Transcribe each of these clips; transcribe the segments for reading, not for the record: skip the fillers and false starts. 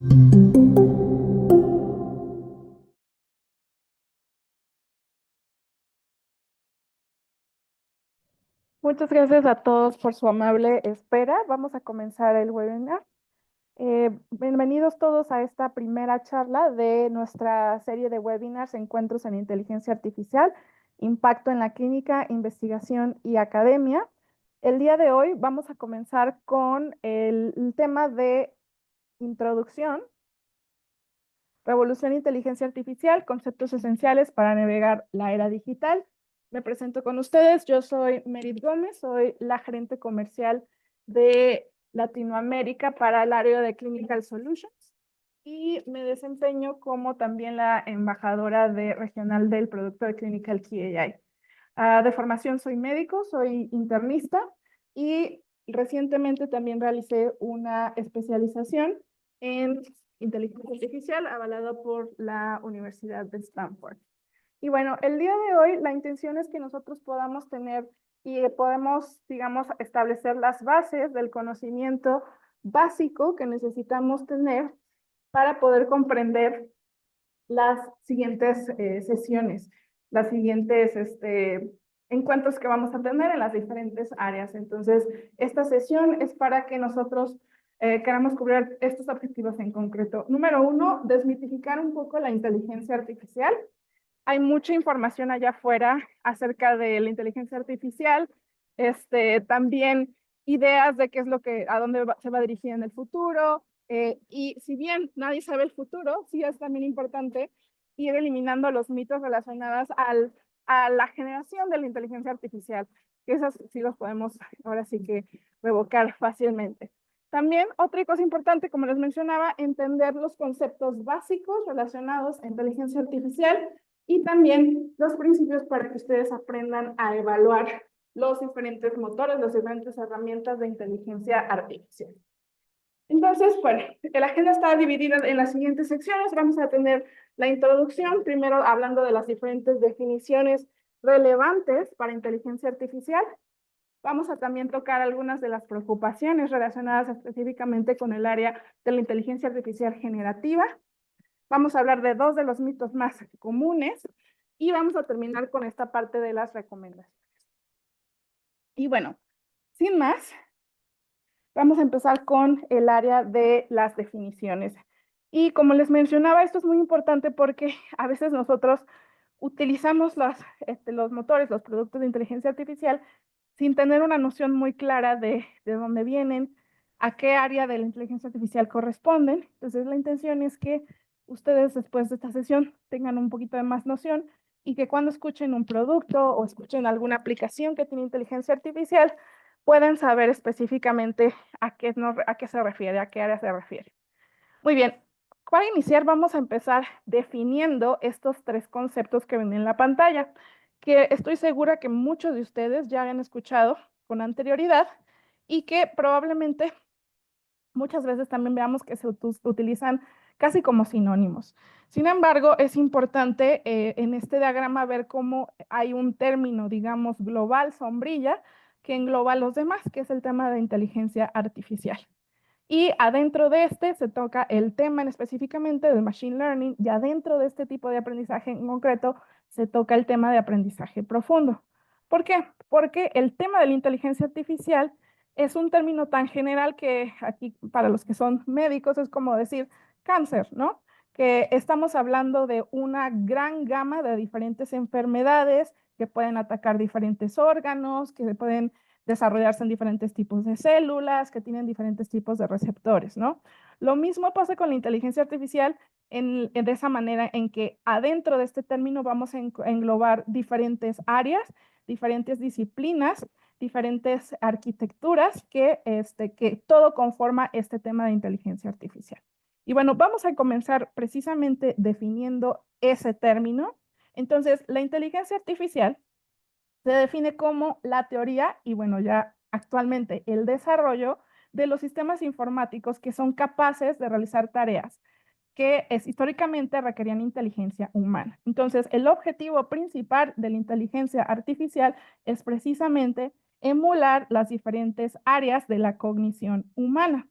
Muchas gracias a todos por su amable espera. Vamos a comenzar el webinar. Bienvenidos todos a esta primera charla de nuestra serie de webinars Encuentros en Inteligencia Artificial, Impacto en la Clínica, Investigación y Academia. El día de hoy vamos a comenzar con el tema de introducción, Revolución Inteligencia Artificial, conceptos esenciales para navegar la era digital. Me presento con ustedes, yo soy Merit Gómez, soy la gerente comercial de Latinoamérica para el área de Clinical Solutions y me desempeño como también la embajadora regional del producto de Clinical Key AI. De formación soy médico, soy internista y recientemente también realicé una especialización en inteligencia artificial avalado por la Universidad de Stanford. Y bueno, el día de hoy la intención es que nosotros podamos tener y podemos, digamos, establecer las bases del conocimiento básico que necesitamos tener para poder comprender las siguientes sesiones, las siguientes encuentros que vamos a tener en las diferentes áreas. Entonces, esta sesión es para que nosotros queramos cubrir estos objetivos en concreto. Número uno, desmitificar un poco la inteligencia artificial. Hay mucha información allá afuera acerca de la inteligencia artificial, también ideas de qué es lo que, a dónde se va a dirigir en el futuro, y si bien nadie sabe el futuro, sí es también importante ir eliminando los mitos relacionados a la generación de la inteligencia artificial, que esos sí los podemos ahora sí que revocar fácilmente. También otra cosa importante, como les mencionaba, entender los conceptos básicos relacionados a inteligencia artificial y también los principios para que ustedes aprendan a evaluar los diferentes motores, las diferentes herramientas de inteligencia artificial. Entonces, bueno, la agenda está dividida en las siguientes secciones. Vamos a tener la introducción, primero hablando de las diferentes definiciones relevantes para inteligencia artificial. Vamos a también tocar algunas de las preocupaciones relacionadas específicamente con el área de la inteligencia artificial generativa. Vamos a hablar de dos de los mitos más comunes y vamos a terminar con esta parte de las recomendaciones. Y bueno, sin más, vamos a empezar con el área de las definiciones. Y como les mencionaba, esto es muy importante porque a veces nosotros utilizamos los motores, los productos de inteligencia artificial, sin tener una noción muy clara de dónde vienen, a qué área de la inteligencia artificial corresponden. Entonces, la intención es que ustedes después de esta sesión tengan un poquito de más noción y que cuando escuchen un producto o escuchen alguna aplicación que tiene inteligencia artificial, pueden saber específicamente a qué se refiere, a qué área se refiere. Muy bien, para iniciar vamos a empezar definiendo estos tres conceptos que ven en la pantalla, que estoy segura que muchos de ustedes ya han escuchado con anterioridad y que probablemente muchas veces también veamos que se utilizan casi como sinónimos. Sin embargo, es importante en este diagrama ver cómo hay un término, digamos, global, sombrilla, que engloba a los demás, que es el tema de inteligencia artificial. Y adentro de este se toca el tema específicamente del machine learning y adentro de este tipo de aprendizaje en concreto se toca el tema de aprendizaje profundo. ¿Por qué? Porque el tema de la inteligencia artificial es un término tan general que aquí para los que son médicos es como decir cáncer, ¿no? Que estamos hablando de una gran gama de diferentes enfermedades que pueden atacar diferentes órganos, que pueden desarrollarse en diferentes tipos de células, que tienen diferentes tipos de receptores, ¿no? Lo mismo pasa con la inteligencia artificial de esa manera en que adentro de este término vamos a englobar diferentes áreas, diferentes disciplinas, diferentes arquitecturas que todo conforma este tema de inteligencia artificial. Y bueno, vamos a comenzar precisamente definiendo ese término. Entonces, la inteligencia artificial se define como la teoría y bueno, ya actualmente el desarrollo de los sistemas informáticos que son capaces de realizar tareas que históricamente requerían inteligencia humana. Entonces, el objetivo principal de la inteligencia artificial es precisamente emular las diferentes áreas de la cognición humana.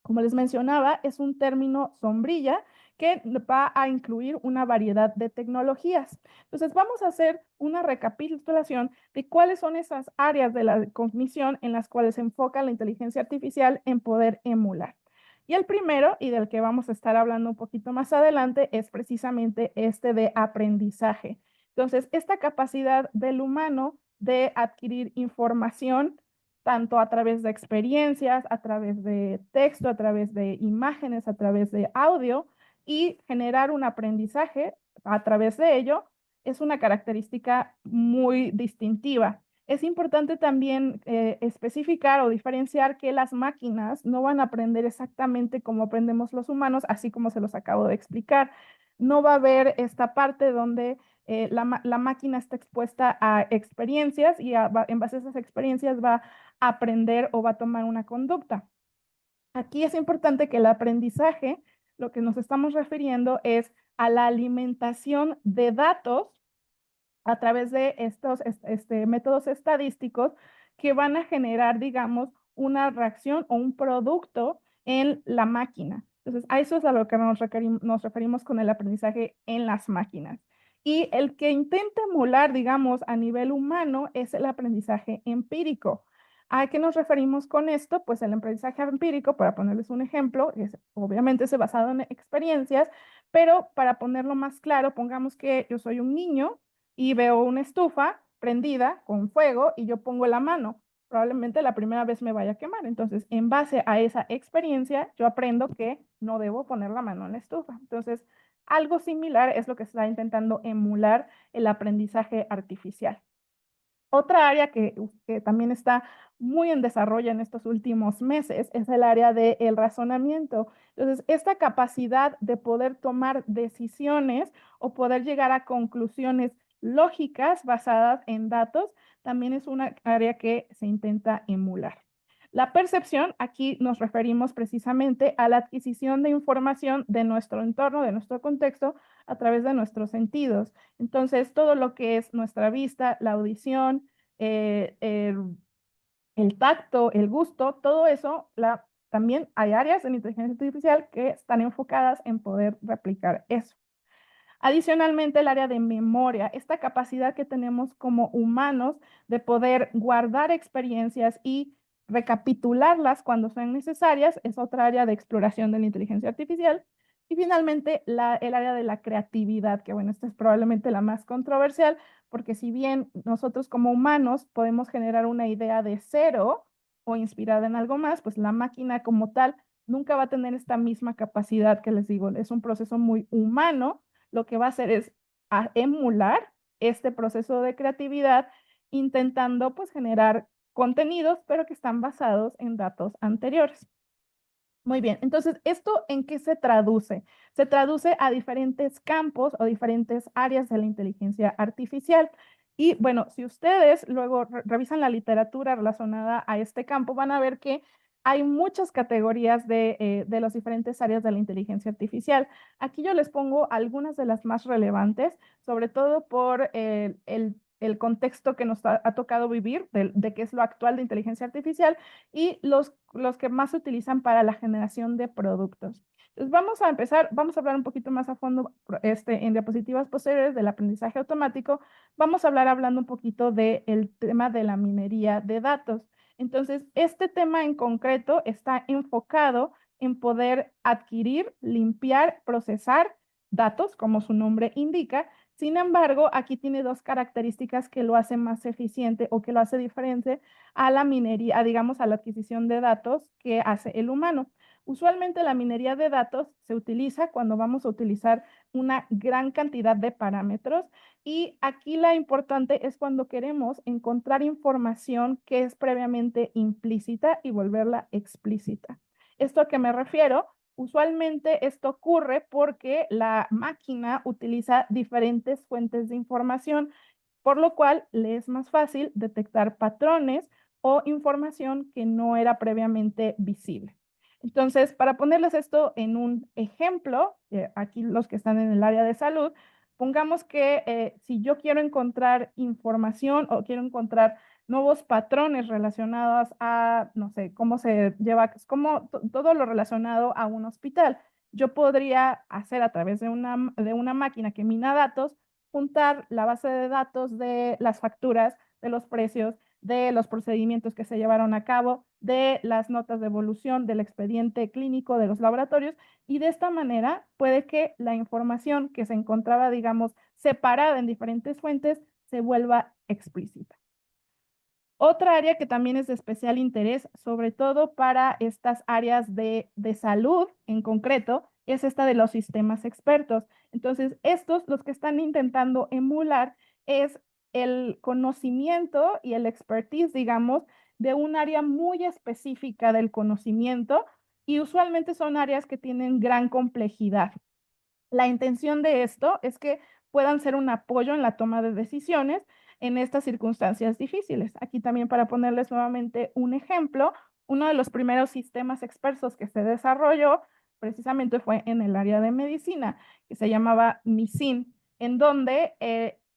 Como les mencionaba, es un término sombrilla que va a incluir una variedad de tecnologías. Entonces, vamos a hacer una recapitulación de cuáles son esas áreas de la cognición en las cuales se enfoca la inteligencia artificial en poder emular. Y el primero, y del que vamos a estar hablando un poquito más adelante, es precisamente este de aprendizaje. Entonces, esta capacidad del humano de adquirir información tanto a través de experiencias, a través de texto, a través de imágenes, a través de audio y generar un aprendizaje a través de ello, es una característica muy distintiva. Es importante también especificar o diferenciar que las máquinas no van a aprender exactamente como aprendemos los humanos, así como se los acabo de explicar. No va a haber esta parte donde la máquina está expuesta a experiencias y en base a esas experiencias va a aprender o va a tomar una conducta. Aquí es importante que el aprendizaje, lo que nos estamos refiriendo es a la alimentación de datos a través de estos métodos estadísticos que van a generar, digamos, una reacción o un producto en la máquina. Entonces, a eso es a lo que nos referimos con el aprendizaje en las máquinas. Y el que intenta emular, digamos, a nivel humano es el aprendizaje empírico. ¿A qué nos referimos con esto? Pues el aprendizaje empírico, para ponerles un ejemplo, es obviamente se basado en experiencias, pero para ponerlo más claro, pongamos que yo soy un niño y veo una estufa prendida con fuego y yo pongo la mano. Probablemente la primera vez me vaya a quemar. Entonces, en base a esa experiencia, yo aprendo que no debo poner la mano en la estufa. Entonces, algo similar es lo que se está intentando emular el aprendizaje artificial. Otra área que también está muy en desarrollo en estos últimos meses es el área del razonamiento. Entonces, esta capacidad de poder tomar decisiones o poder llegar a conclusiones lógicas basadas en datos también es una área que se intenta emular. La percepción, aquí nos referimos precisamente a la adquisición de información de nuestro entorno, de nuestro contexto, a través de nuestros sentidos. Entonces, todo lo que es nuestra vista, la audición, eh, el tacto, el gusto, todo eso, también hay áreas en inteligencia artificial que están enfocadas en poder replicar eso. Adicionalmente, el área de memoria, esta capacidad que tenemos como humanos de poder guardar experiencias y recapitularlas cuando sean necesarias, es otra área de exploración de la inteligencia artificial. Y finalmente, el área de la creatividad, que bueno, esta es probablemente la más controversial, porque si bien nosotros como humanos podemos generar una idea de cero o inspirada en algo más, pues la máquina como tal nunca va a tener esta misma capacidad que les digo, es un proceso muy humano. Lo que va a hacer es emular este proceso de creatividad intentando pues generar contenidos, pero que están basados en datos anteriores. Muy bien, entonces, ¿esto en qué se traduce? Se traduce a diferentes campos o diferentes áreas de la inteligencia artificial. Y bueno, si ustedes luego revisan la literatura relacionada a este campo, van a ver que hay muchas categorías de las diferentes áreas de la inteligencia artificial. Aquí yo les pongo algunas de las más relevantes, sobre todo por el contexto que nos ha tocado vivir, de qué es lo actual de inteligencia artificial y los que más se utilizan para la generación de productos. Entonces vamos a empezar, vamos a hablar un poquito más a fondo en diapositivas posteriores del aprendizaje automático. Vamos a hablando un poquito del tema de la minería de datos. Entonces, este tema en concreto está enfocado en poder adquirir, limpiar, procesar datos, como su nombre indica. Sin embargo, aquí tiene dos características que lo hacen más eficiente o que lo hace diferente a la minería, digamos, a la adquisición de datos que hace el humano. Usualmente la minería de datos se utiliza cuando vamos a utilizar una gran cantidad de parámetros y aquí la importante es cuando queremos encontrar información que es previamente implícita y volverla explícita. ¿Esto a qué me refiero? Usualmente esto ocurre porque la máquina utiliza diferentes fuentes de información, por lo cual le es más fácil detectar patrones o información que no era previamente visible. Entonces, para ponerles esto en un ejemplo, aquí los que están en el área de salud, pongamos que si yo quiero encontrar información o quiero encontrar nuevos patrones relacionados a, no sé, cómo se lleva, todo lo relacionado a un hospital. Yo podría hacer a través de una máquina que mina datos, juntar la base de datos de las facturas, de los precios, de los procedimientos que se llevaron a cabo, de las notas de evolución, del expediente clínico de los laboratorios, y de esta manera puede que la información que se encontraba, digamos, separada en diferentes fuentes se vuelva explícita. Otra área que también es de especial interés, sobre todo para estas áreas de salud en concreto, es esta de los sistemas expertos. Entonces, estos, los que están intentando emular, es el conocimiento y el expertise, digamos, de un área muy específica del conocimiento, y usualmente son áreas que tienen gran complejidad. La intención de esto es que puedan ser un apoyo en la toma de decisiones en estas circunstancias difíciles. Aquí también, para ponerles nuevamente un ejemplo, uno de los primeros sistemas expertos que se desarrolló precisamente fue en el área de medicina, que se llamaba MISIN, en donde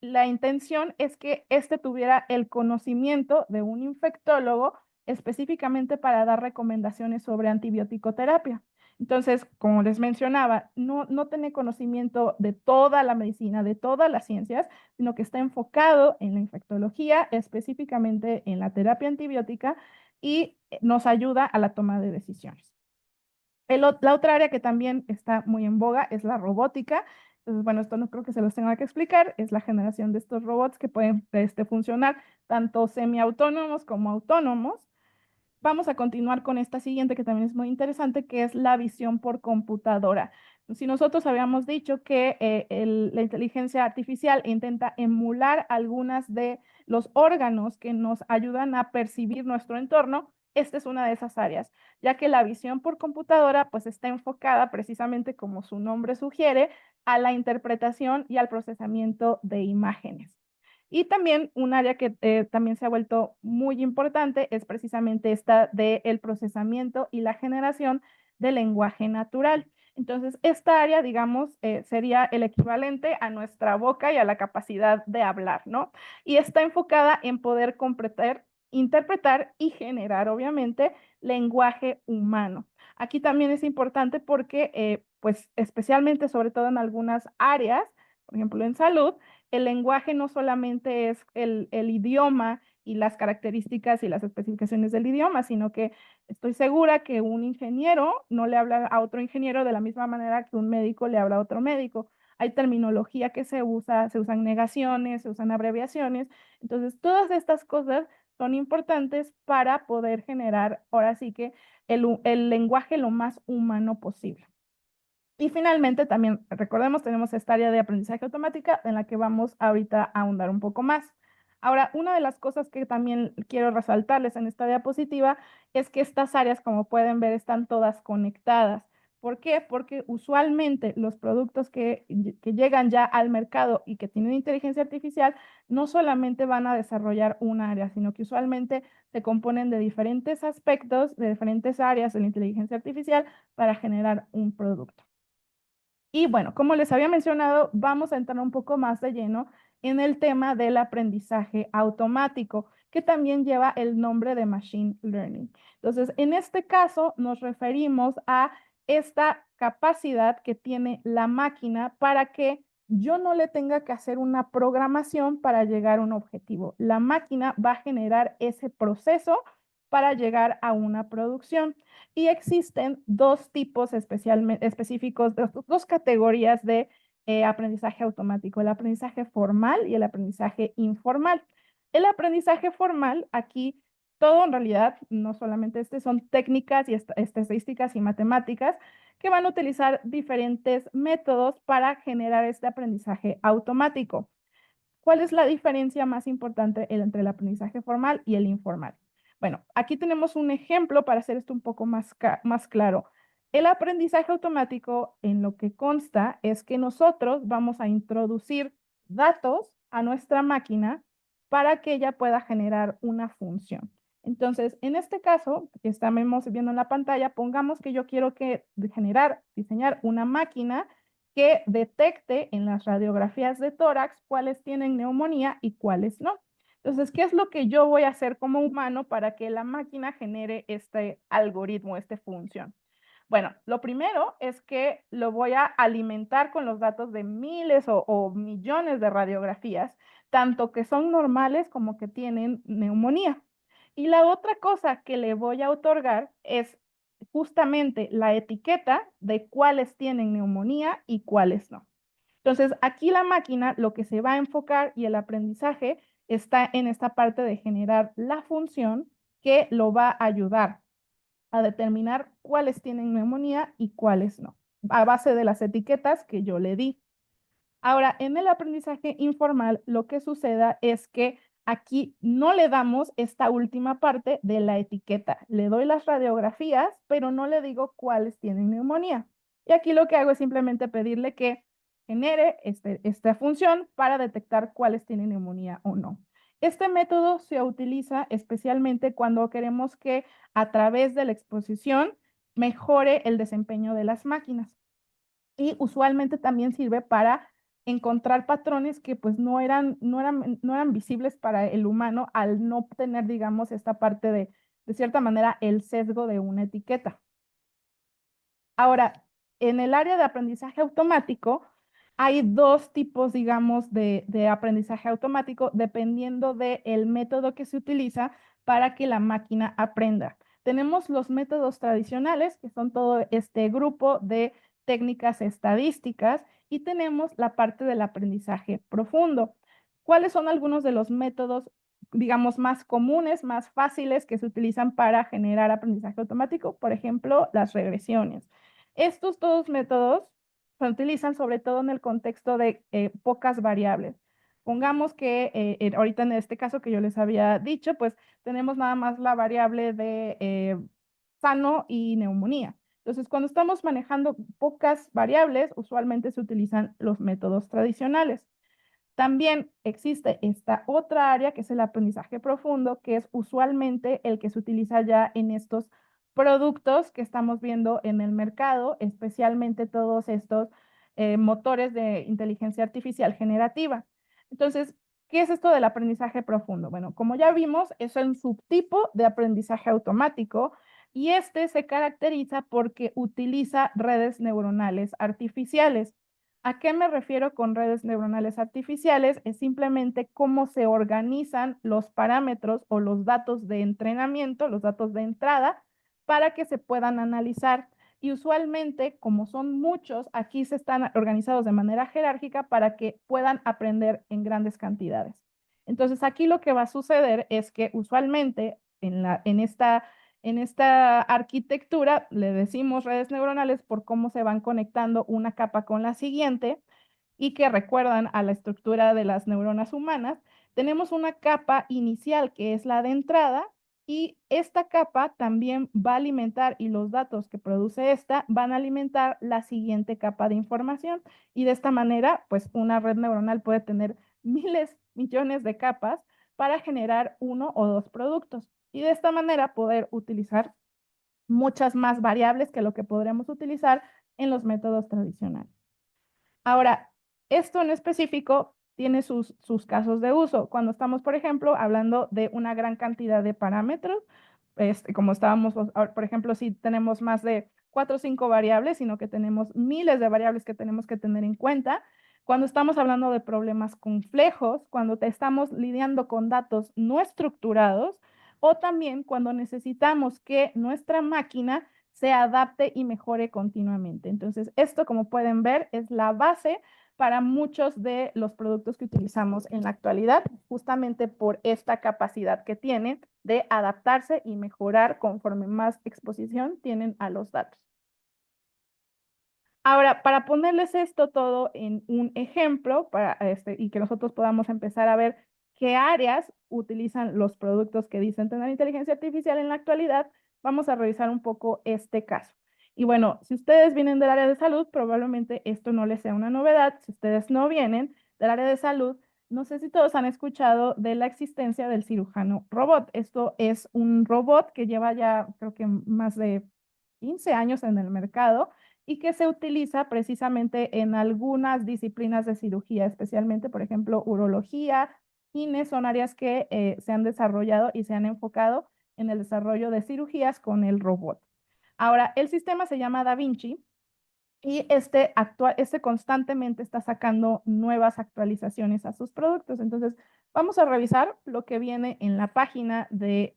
la intención es que éste tuviera el conocimiento de un infectólogo específicamente para dar recomendaciones sobre antibiótico-terapia. Entonces, como les mencionaba, no tiene conocimiento de toda la medicina, de todas las ciencias, sino que está enfocado en la infectología, específicamente en la terapia antibiótica, y nos ayuda a la toma de decisiones. La otra área que también está muy en boga es la robótica. Entonces, bueno, esto no creo que se los tenga que explicar, es la generación de estos robots que pueden funcionar tanto semiautónomos como autónomos. Vamos a continuar con esta siguiente, que también es muy interesante, que es la visión por computadora. Si nosotros habíamos dicho que la inteligencia artificial intenta emular algunas de los órganos que nos ayudan a percibir nuestro entorno, esta es una de esas áreas, ya que la visión por computadora pues está enfocada precisamente, como su nombre sugiere, a la interpretación y al procesamiento de imágenes. Y también un área que también se ha vuelto muy importante es precisamente esta del procesamiento y la generación de lenguaje natural. Entonces, esta área, digamos, sería el equivalente a nuestra boca y a la capacidad de hablar, ¿no? Y está enfocada en poder comprender, interpretar y generar, obviamente, lenguaje humano. Aquí también es importante porque, pues, especialmente, sobre todo en algunas áreas, por ejemplo, en salud, el lenguaje no solamente es el idioma y las características y las especificaciones del idioma, sino que estoy segura que un ingeniero no le habla a otro ingeniero de la misma manera que un médico le habla a otro médico. Hay terminología que se usan negaciones, se usan abreviaciones. Entonces, todas estas cosas son importantes para poder generar, ahora sí que, el lenguaje lo más humano posible. Y finalmente, también recordemos, tenemos esta área de aprendizaje automática en la que vamos ahorita a ahondar un poco más. Ahora, una de las cosas que también quiero resaltarles en esta diapositiva es que estas áreas, como pueden ver, están todas conectadas. ¿Por qué? Porque usualmente los productos que llegan ya al mercado y que tienen inteligencia artificial no solamente van a desarrollar un área, sino que usualmente se componen de diferentes aspectos, de diferentes áreas de la inteligencia artificial para generar un producto. Y bueno, como les había mencionado, vamos a entrar un poco más de lleno en el tema del aprendizaje automático, que también lleva el nombre de Machine Learning. Entonces, en este caso nos referimos a esta capacidad que tiene la máquina para que yo no le tenga que hacer una programación para llegar a un objetivo. La máquina va a generar ese proceso para llegar a una producción. Y existen dos tipos específicos, dos categorías de aprendizaje automático: el aprendizaje formal y el aprendizaje informal. El aprendizaje formal, aquí todo en realidad, no solamente son técnicas y estadísticas y matemáticas que van a utilizar diferentes métodos para generar este aprendizaje automático. ¿Cuál es la diferencia más importante entre el aprendizaje formal y el informal? Bueno, aquí tenemos un ejemplo para hacer esto un poco más claro. El aprendizaje automático, en lo que consta, es que nosotros vamos a introducir datos a nuestra máquina para que ella pueda generar una función. Entonces, en este caso, que estamos viendo en la pantalla, pongamos que yo quiero diseñar una máquina que detecte en las radiografías de tórax cuáles tienen neumonía y cuáles no. Entonces, ¿qué es lo que yo voy a hacer como humano para que la máquina genere este algoritmo, esta función? Bueno, lo primero es que lo voy a alimentar con los datos de miles o millones de radiografías, tanto que son normales como que tienen neumonía. Y la otra cosa que le voy a otorgar es justamente la etiqueta de cuáles tienen neumonía y cuáles no. Entonces, aquí la máquina lo que se va a enfocar y el aprendizaje está en esta parte de generar la función que lo va a ayudar a determinar cuáles tienen neumonía y cuáles no, a base de las etiquetas que yo le di. Ahora, en el aprendizaje informal, lo que suceda es que aquí no le damos esta última parte de la etiqueta. Le doy las radiografías, pero no le digo cuáles tienen neumonía. Y aquí lo que hago es simplemente pedirle que genere esta función para detectar cuáles tienen neumonía o no. Este método se utiliza especialmente cuando queremos que a través de la exposición mejore el desempeño de las máquinas. Y usualmente también sirve para encontrar patrones que pues no eran visibles para el humano al no tener, digamos, esta parte de cierta manera, el sesgo de una etiqueta. Ahora, en el área de aprendizaje automático, hay dos tipos, digamos, de aprendizaje automático dependiendo del método que se utiliza para que la máquina aprenda. Tenemos los métodos tradicionales, que son todo este grupo de técnicas estadísticas, y tenemos la parte del aprendizaje profundo. ¿Cuáles son algunos de los métodos, digamos, más comunes, más fáciles que se utilizan para generar aprendizaje automático? Por ejemplo, las regresiones. Estos dos métodos se utilizan sobre todo en el contexto de pocas variables. Pongamos que ahorita en este caso que yo les había dicho, pues tenemos nada más la variable de sano y neumonía. Entonces, cuando estamos manejando pocas variables, usualmente se utilizan los métodos tradicionales. También existe esta otra área que es el aprendizaje profundo, que es usualmente el que se utiliza ya en estos productos que estamos viendo en el mercado, especialmente todos estos motores de inteligencia artificial generativa. Entonces, ¿qué es esto del aprendizaje profundo? Bueno, como ya vimos, es un subtipo de aprendizaje automático y este se caracteriza porque utiliza redes neuronales artificiales. ¿A qué me refiero con redes neuronales artificiales? Es simplemente cómo se organizan los parámetros o los datos de entrenamiento, los datos de entrada, para que se puedan analizar. Y usualmente, como son muchos, aquí se están organizados de manera jerárquica para que puedan aprender en grandes cantidades. Entonces, aquí lo que va a suceder es que usualmente en esta arquitectura le decimos redes neuronales por cómo se van conectando una capa con la siguiente y que recuerdan a la estructura de las neuronas humanas. Tenemos una capa inicial que es la de entrada y esta capa también va a alimentar y los datos que produce esta van a alimentar la siguiente capa de información y de esta manera pues una red neuronal puede tener miles, millones de capas para generar uno o dos productos y de esta manera poder utilizar muchas más variables que lo que podríamos utilizar en los métodos tradicionales. Ahora, esto en específico tiene sus casos de uso. Cuando estamos, por ejemplo, hablando de una gran cantidad de parámetros, como estábamos, por ejemplo, si tenemos más de 4 o 5 variables, sino que tenemos miles de variables que tenemos que tener en cuenta. Cuando estamos hablando de problemas complejos, cuando estamos lidiando con datos no estructurados, o también cuando necesitamos que nuestra máquina se adapte y mejore continuamente. Entonces, esto, como pueden ver, es la base para muchos de los productos que utilizamos en la actualidad, justamente por esta capacidad que tiene de adaptarse y mejorar conforme más exposición tienen a los datos. Ahora, para ponerles esto todo en un ejemplo y que nosotros podamos empezar a ver qué áreas utilizan los productos que dicen tener inteligencia artificial en la actualidad, vamos a revisar un poco este caso. Y bueno, si ustedes vienen del área de salud, probablemente esto no les sea una novedad. Si ustedes no vienen del área de salud, no sé si todos han escuchado de la existencia del cirujano robot. Esto es un robot que lleva ya, creo que más de 15 años en el mercado y que se utiliza precisamente en algunas disciplinas de cirugía, especialmente, por ejemplo, urología imagine son áreas que se han desarrollado y se han enfocado en el desarrollo de cirugías con el robot. Ahora, el sistema se llama DaVinci y este constantemente está sacando nuevas actualizaciones a sus productos. Entonces, vamos a revisar lo que viene en la página de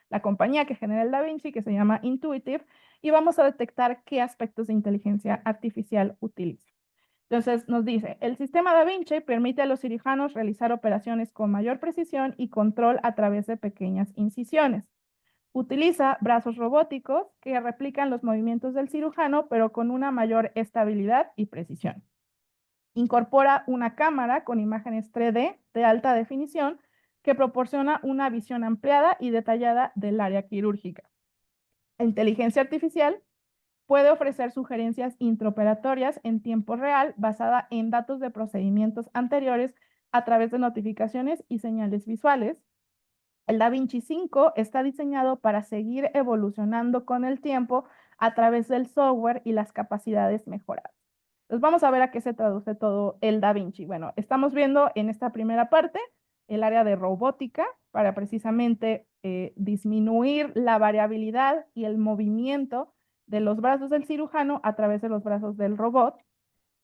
la compañía que genera el DaVinci, que se llama Intuitive, y vamos a detectar qué aspectos de inteligencia artificial utiliza. Entonces, nos dice, el sistema DaVinci permite a los cirujanos realizar operaciones con mayor precisión y control a través de pequeñas incisiones. Utiliza brazos robóticos que replican los movimientos del cirujano, pero con una mayor estabilidad y precisión. Incorpora una cámara con imágenes 3D de alta definición que proporciona una visión ampliada y detallada del área quirúrgica. La inteligencia artificial puede ofrecer sugerencias intraoperatorias en tiempo real basada en datos de procedimientos anteriores a través de notificaciones y señales visuales. El DaVinci 5 está diseñado para seguir evolucionando con el tiempo a través del software y las capacidades mejoradas. Entonces vamos a ver a qué se traduce todo el DaVinci. Bueno, estamos viendo en esta primera parte el área de robótica para precisamente disminuir la variabilidad y el movimiento de los brazos del cirujano a través de los brazos del robot.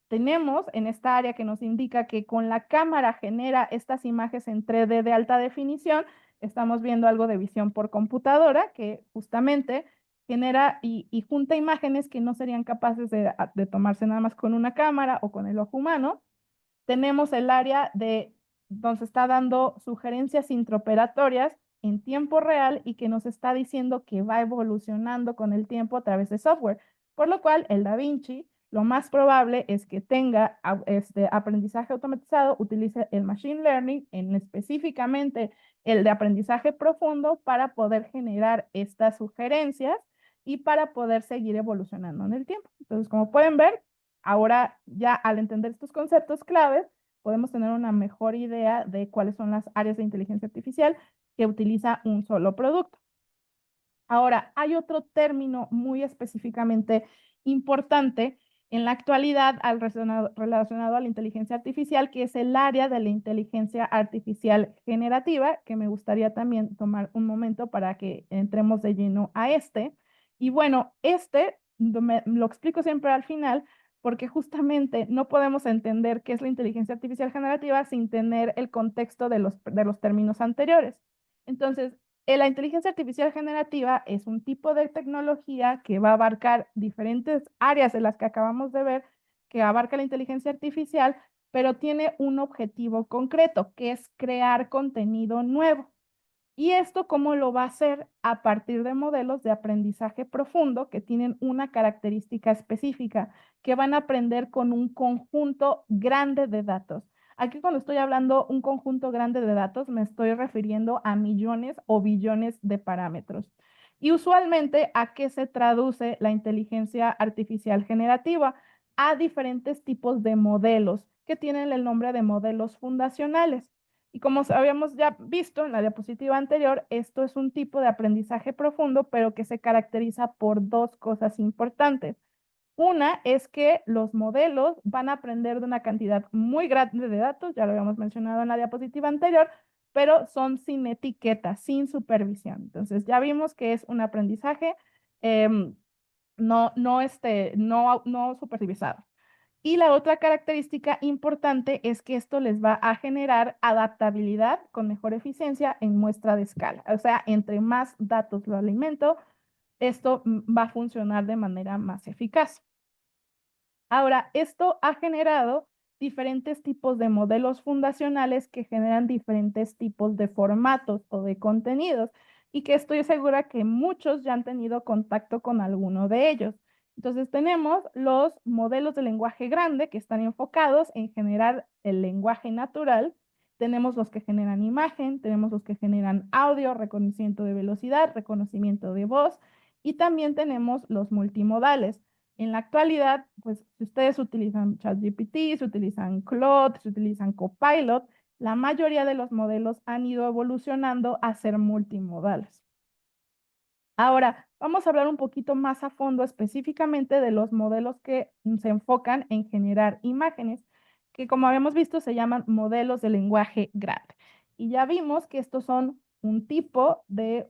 Tenemos en esta área que nos indica que con la cámara genera estas imágenes en 3D de alta definición. Estamos viendo algo de visión por computadora que justamente genera y junta imágenes que no serían capaces de tomarse nada más con una cámara o con el ojo humano. Tenemos el área de donde se está dando sugerencias intraoperatorias en tiempo real y que nos está diciendo que va evolucionando con el tiempo a través de software, por lo cual el DaVinci lo más probable es que tenga aprendizaje automatizado, utilice el machine learning, específicamente el de aprendizaje profundo, para poder generar estas sugerencias y para poder seguir evolucionando en el tiempo. Entonces, como pueden ver, ahora ya al entender estos conceptos claves, podemos tener una mejor idea de cuáles son las áreas de inteligencia artificial que utiliza un solo producto. Ahora, hay otro término muy específicamente importante en la actualidad relacionado a la inteligencia artificial, que es el área de la inteligencia artificial generativa, que me gustaría también tomar un momento para que entremos de lleno a este. Y bueno, lo explico siempre al final, porque justamente no podemos entender qué es la inteligencia artificial generativa sin tener el contexto de los términos anteriores. Entonces, la inteligencia artificial generativa es un tipo de tecnología que va a abarcar diferentes áreas de las que acabamos de ver, que abarca la inteligencia artificial, pero tiene un objetivo concreto, que es crear contenido nuevo. ¿Y esto cómo lo va a hacer? A partir de modelos de aprendizaje profundo que tienen una característica específica, que van a aprender con un conjunto grande de datos. Aquí cuando estoy hablando un conjunto grande de datos, me estoy refiriendo a millones o billones de parámetros. Y usualmente, ¿a qué se traduce la inteligencia artificial generativa? A diferentes tipos de modelos que tienen el nombre de modelos fundacionales. Y como habíamos ya visto en la diapositiva anterior, esto es un tipo de aprendizaje profundo, pero que se caracteriza por dos cosas importantes. Una es que los modelos van a aprender de una cantidad muy grande de datos, ya lo habíamos mencionado en la diapositiva anterior, pero son sin etiqueta, sin supervisión. Entonces ya vimos que es un aprendizaje no supervisado. Y la otra característica importante es que esto les va a generar adaptabilidad con mejor eficiencia en muestra de escala. O sea, entre más datos lo alimento, esto va a funcionar de manera más eficaz. Ahora, esto ha generado diferentes tipos de modelos fundacionales que generan diferentes tipos de formatos o de contenidos y que estoy segura que muchos ya han tenido contacto con alguno de ellos. Entonces tenemos los modelos de lenguaje grande que están enfocados en generar el lenguaje natural. Tenemos los que generan imagen, tenemos los que generan audio, reconocimiento de velocidad, reconocimiento de voz, y también tenemos los multimodales. En la actualidad, pues si ustedes utilizan ChatGPT, si utilizan Claude, si utilizan Copilot, la mayoría de los modelos han ido evolucionando a ser multimodales. Ahora, vamos a hablar un poquito más a fondo específicamente de los modelos que se enfocan en generar imágenes, que como habíamos visto se llaman modelos de lenguaje grande. y ya vimos que estos son un tipo de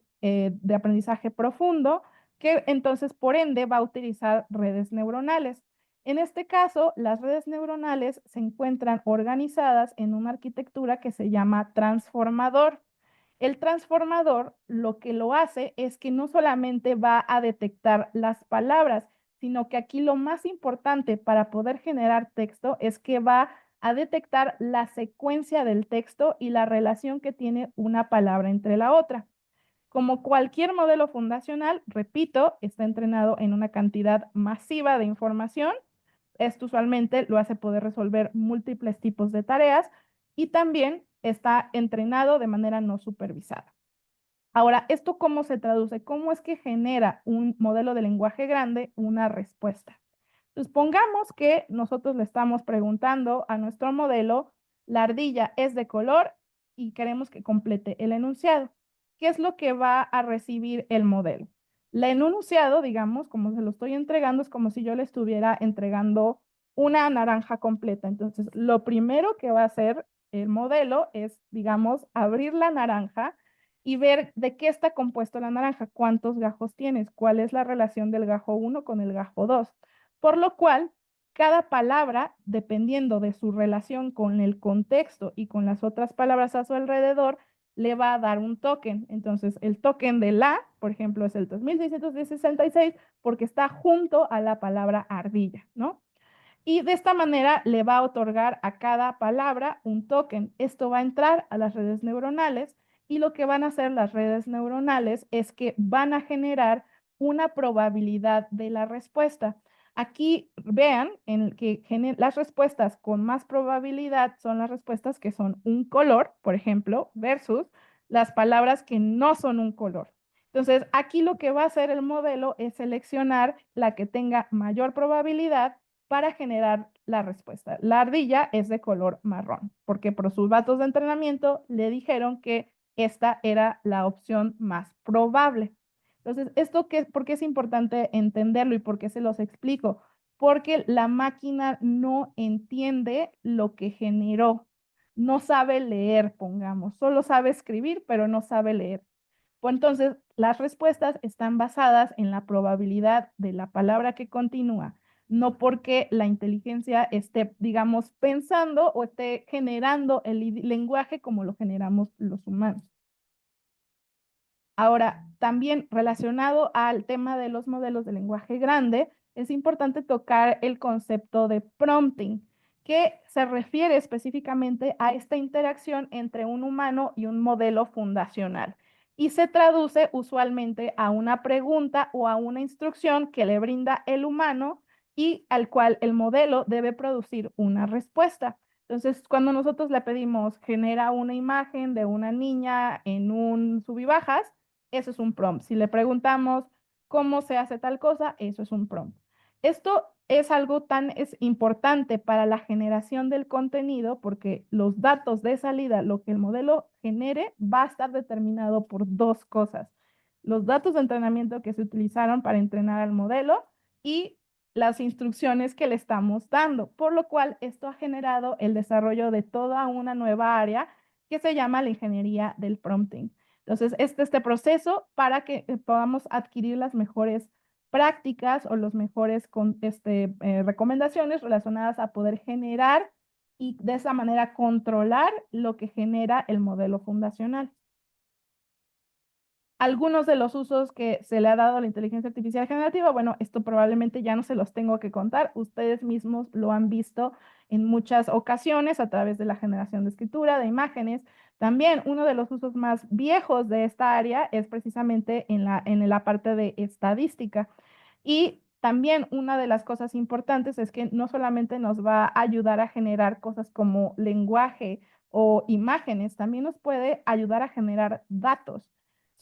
aprendizaje profundo que entonces por ende va a utilizar redes neuronales. En este caso, las redes neuronales se encuentran organizadas en una arquitectura que se llama transformador. El transformador lo que lo hace es que no solamente va a detectar las palabras, sino que aquí lo más importante para poder generar texto es que va a detectar la secuencia del texto y la relación que tiene una palabra entre la otra. Como cualquier modelo fundacional, repito, está entrenado en una cantidad masiva de información. Esto usualmente lo hace poder resolver múltiples tipos de tareas y también está entrenado de manera no supervisada. Ahora, ¿esto cómo se traduce? ¿Cómo es que genera un modelo de lenguaje grande una respuesta? Pues pongamos que nosotros le estamos preguntando a nuestro modelo, la ardilla es de color y queremos que complete el enunciado. ¿Qué es lo que va a recibir el modelo? El enunciado, digamos, como se lo estoy entregando, es como si yo le estuviera entregando una naranja completa. Entonces, lo primero que va a hacer el modelo es, digamos, abrir la naranja y ver de qué está compuesto la naranja, cuántos gajos tienes, cuál es la relación del gajo 1 con el gajo 2. Por lo cual, cada palabra, dependiendo de su relación con el contexto y con las otras palabras a su alrededor, le va a dar un token. Entonces, el token de la, por ejemplo, es el 2666 porque está junto a la palabra ardilla, ¿no? Y de esta manera le va a otorgar a cada palabra un token. Esto va a entrar a las redes neuronales y lo que van a hacer las redes neuronales es que van a generar una probabilidad de la respuesta. Aquí vean en que las respuestas con más probabilidad son las respuestas que son un color, por ejemplo, versus las palabras que no son un color. Entonces, aquí lo que va a hacer el modelo es seleccionar la que tenga mayor probabilidad para generar la respuesta. La ardilla es de color marrón, porque por sus datos de entrenamiento le dijeron que esta era la opción más probable. Entonces, ¿por qué es importante entenderlo y por qué se los explico? Porque la máquina no entiende lo que generó, no sabe leer, pongamos, solo sabe escribir, pero no sabe leer. Pues entonces, las respuestas están basadas en la probabilidad de la palabra que continúa, no porque la inteligencia esté, digamos, pensando o esté generando el lenguaje como lo generamos los humanos. Ahora, también relacionado al tema de los modelos de lenguaje grande, es importante tocar el concepto de prompting, que se refiere específicamente a esta interacción entre un humano y un modelo fundacional y se traduce usualmente a una pregunta o a una instrucción que le brinda el humano y al cual el modelo debe producir una respuesta. Entonces, cuando nosotros le pedimos genera una imagen de una niña en un sub y bajas, eso es un prompt. Si le preguntamos cómo se hace tal cosa, eso es un prompt. Esto es algo tan importante para la generación del contenido porque los datos de salida, lo que el modelo genere, va a estar determinado por dos cosas. Los datos de entrenamiento que se utilizaron para entrenar al modelo y las instrucciones que le estamos dando, por lo cual esto ha generado el desarrollo de toda una nueva área que se llama la ingeniería del prompting. Entonces, este proceso para que podamos adquirir las mejores prácticas o los mejores recomendaciones relacionadas a poder generar y de esa manera controlar lo que genera el modelo fundacional. Algunos de los usos que se le ha dado a la inteligencia artificial generativa, bueno, esto probablemente ya no se los tengo que contar, ustedes mismos lo han visto en muchas ocasiones a través de la generación de escritura, de imágenes. También uno de los usos más viejos de esta área es precisamente en la parte de estadística. Y también una de las cosas importantes es que no solamente nos va a ayudar a generar cosas como lenguaje o imágenes, también nos puede ayudar a generar datos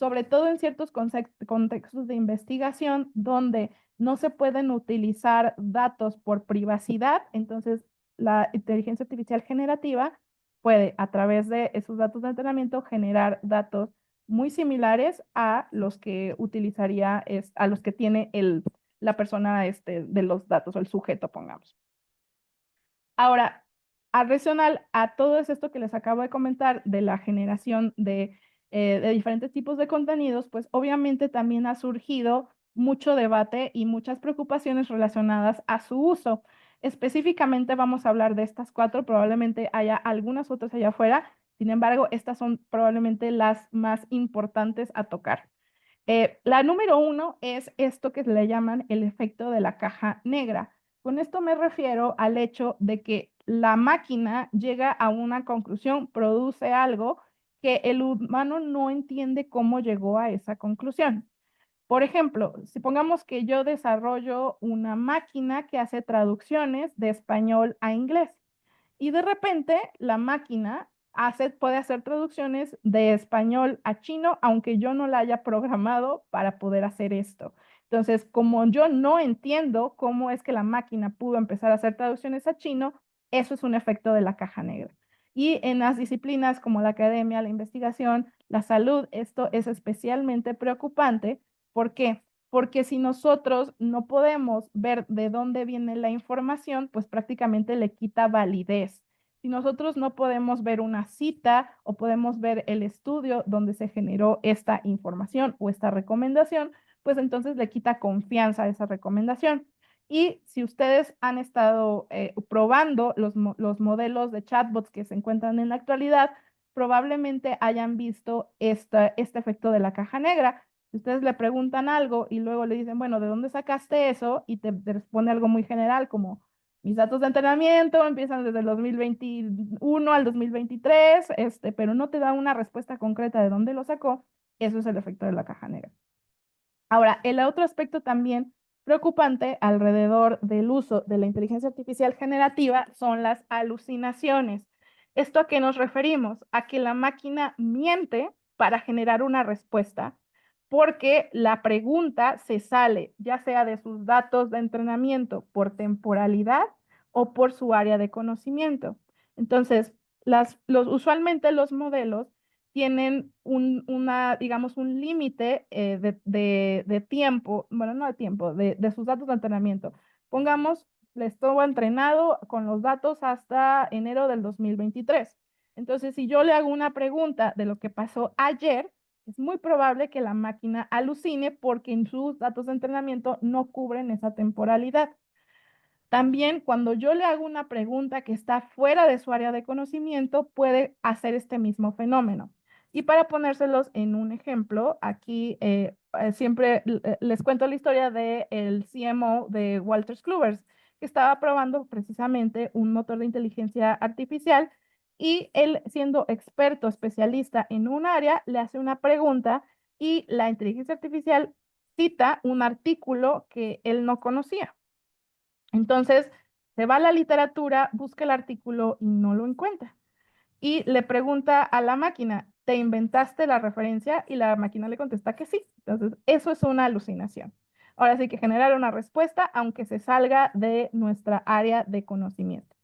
sobre todo en ciertos contextos de investigación donde no se pueden utilizar datos por privacidad, entonces la inteligencia artificial generativa puede a través de esos datos de entrenamiento generar datos muy similares a los que utilizaría, a los que tiene la persona de los datos o el sujeto, pongamos. Ahora, Adicional a todo esto que les acabo de comentar de la generación de diferentes tipos de contenidos, pues obviamente también ha surgido mucho debate y muchas preocupaciones relacionadas a su uso. Específicamente vamos a hablar de estas cuatro, probablemente haya algunas otras allá afuera, sin embargo, estas son probablemente las más importantes a tocar. La número uno es esto que le llaman el efecto de la caja negra. Con esto me refiero al hecho de que la máquina llega a una conclusión, produce algo que el humano no entiende cómo llegó a esa conclusión. Por ejemplo, si pongamos que yo desarrollo una máquina que hace traducciones de español a inglés. Y de repente la máquina puede hacer traducciones de español a chino, aunque yo no la haya programado para poder hacer esto. Entonces, como yo no entiendo cómo es que la máquina pudo empezar a hacer traducciones a chino, eso es un efecto de la caja negra. Y en las disciplinas como la academia, la investigación, la salud, esto es especialmente preocupante. ¿Por qué? Porque si nosotros no podemos ver de dónde viene la información, pues prácticamente le quita validez. Si nosotros no podemos ver una cita o podemos ver el estudio donde se generó esta información o esta recomendación, pues entonces le quita confianza a esa recomendación. Y si ustedes han estado probando los modelos de chatbots que se encuentran en la actualidad, probablemente hayan visto este efecto de la caja negra. Si ustedes le preguntan algo y luego le dicen, bueno, ¿de dónde sacaste eso? Y te responde algo muy general como, mis datos de entrenamiento empiezan desde el 2021 al 2023, pero no te da una respuesta concreta de dónde lo sacó. Eso es el efecto de la caja negra. Ahora, el otro aspecto también preocupante alrededor del uso de la inteligencia artificial generativa son las alucinaciones. ¿Esto a qué nos referimos? A que la máquina miente para generar una respuesta porque la pregunta se sale ya sea de sus datos de entrenamiento por temporalidad o por su área de conocimiento. Entonces, usualmente los modelos tienen digamos, un límite de tiempo, bueno, no de tiempo, de sus datos de entrenamiento. Pongamos, le estuvo entrenado con los datos hasta enero del 2023. Entonces, si yo le hago una pregunta de lo que pasó ayer, es muy probable que la máquina alucine porque en sus datos de entrenamiento no cubren esa temporalidad. También cuando yo le hago una pregunta que está fuera de su área de conocimiento, puede hacer este mismo fenómeno. Y para ponérselos en un ejemplo, aquí siempre les cuento la historia del CMO de Walters Kluwer, que estaba probando precisamente un motor de inteligencia artificial y él, siendo experto, especialista en un área, le hace una pregunta y la inteligencia artificial cita un artículo que él no conocía. Entonces, se va a la literatura, busca el artículo y no lo encuentra. Y le pregunta a la máquina, ¿te inventaste la referencia? Y la máquina le contesta que sí. Entonces, eso es una alucinación. Ahora sí que generar una respuesta, aunque se salga de nuestra área de conocimiento.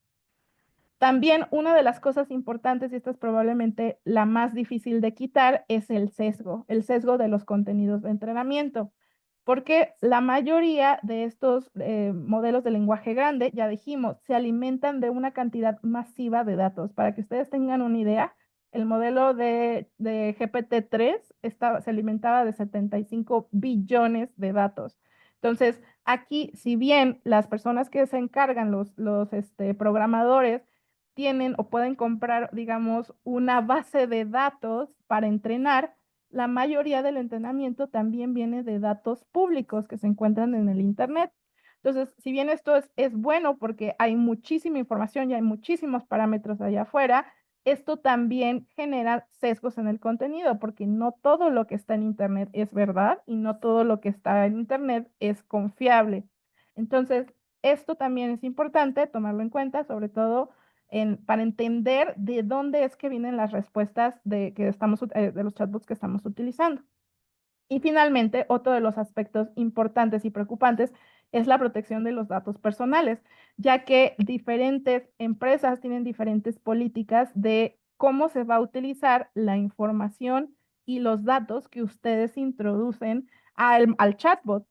También una de las cosas importantes, y esta es probablemente la más difícil de quitar, es el sesgo de los contenidos de entrenamiento, porque la mayoría de estos modelos de lenguaje grande, ya dijimos, se alimentan de una cantidad masiva de datos. Para que ustedes tengan una idea, el modelo de GPT-3 se alimentaba de 75 billones de datos. Entonces, aquí, si bien las personas que se encargan, los programadores, tienen o pueden comprar, digamos, una base de datos para entrenar, la mayoría del entrenamiento también viene de datos públicos que se encuentran en el Internet. Entonces, si bien esto es bueno porque hay muchísima información y hay muchísimos parámetros allá afuera, esto también genera sesgos en el contenido porque no todo lo que está en Internet es verdad y no todo lo que está en Internet es confiable. Entonces, esto también es importante tomarlo en cuenta, sobre todo para entender de dónde es que vienen las respuestas de los chatbots que estamos utilizando. Y finalmente, otro de los aspectos importantes y preocupantes es la protección de los datos personales, ya que diferentes empresas tienen diferentes políticas de cómo se va a utilizar la información y los datos que ustedes introducen al chatbot.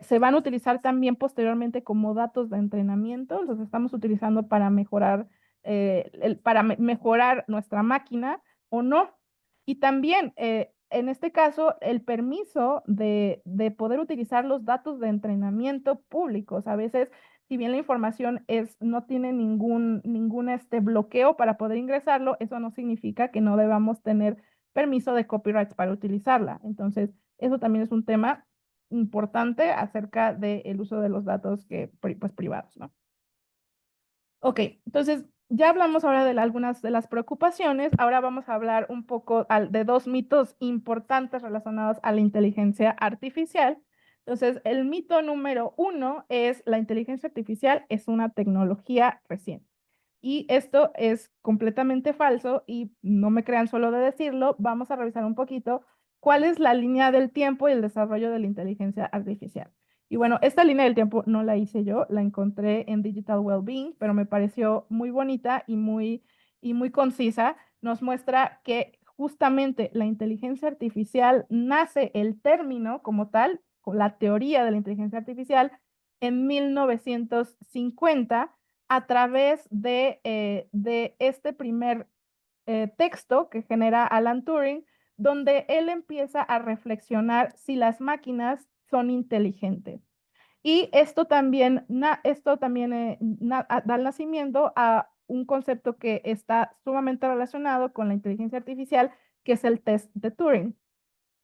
Se van a utilizar también posteriormente como datos de entrenamiento, los estamos utilizando para mejorar para mejorar nuestra máquina o no. Y también, en este caso, el permiso de poder utilizar los datos de entrenamiento públicos. A veces, si bien la información no tiene ningún bloqueo para poder ingresarlo, eso no significa que no debamos tener permiso de copyrights para utilizarla. Entonces, eso también es un tema importante acerca del uso de los datos pues, privados, ¿no? Ok, entonces ya hablamos ahora de algunas de las preocupaciones. Ahora vamos a hablar un poco de dos mitos importantes relacionados a la inteligencia artificial. Entonces, el mito número 1 es la inteligencia artificial es una tecnología reciente. Y esto es completamente falso y no me crean solo de decirlo. Vamos a revisar un poquito cuál es la línea del tiempo y el desarrollo de la inteligencia artificial. Y bueno, esta línea del tiempo no la hice yo, la encontré en Digital Wellbeing, pero me pareció muy bonita y muy concisa. Nos muestra que justamente la inteligencia artificial nace el término como tal, con la teoría de la inteligencia artificial, en 1950 a través de este primer texto que genera Alan Turing, donde él empieza a reflexionar si las máquinas son inteligentes. Y esto también da nacimiento a un concepto que está sumamente relacionado con la inteligencia artificial, que es el test de Turing.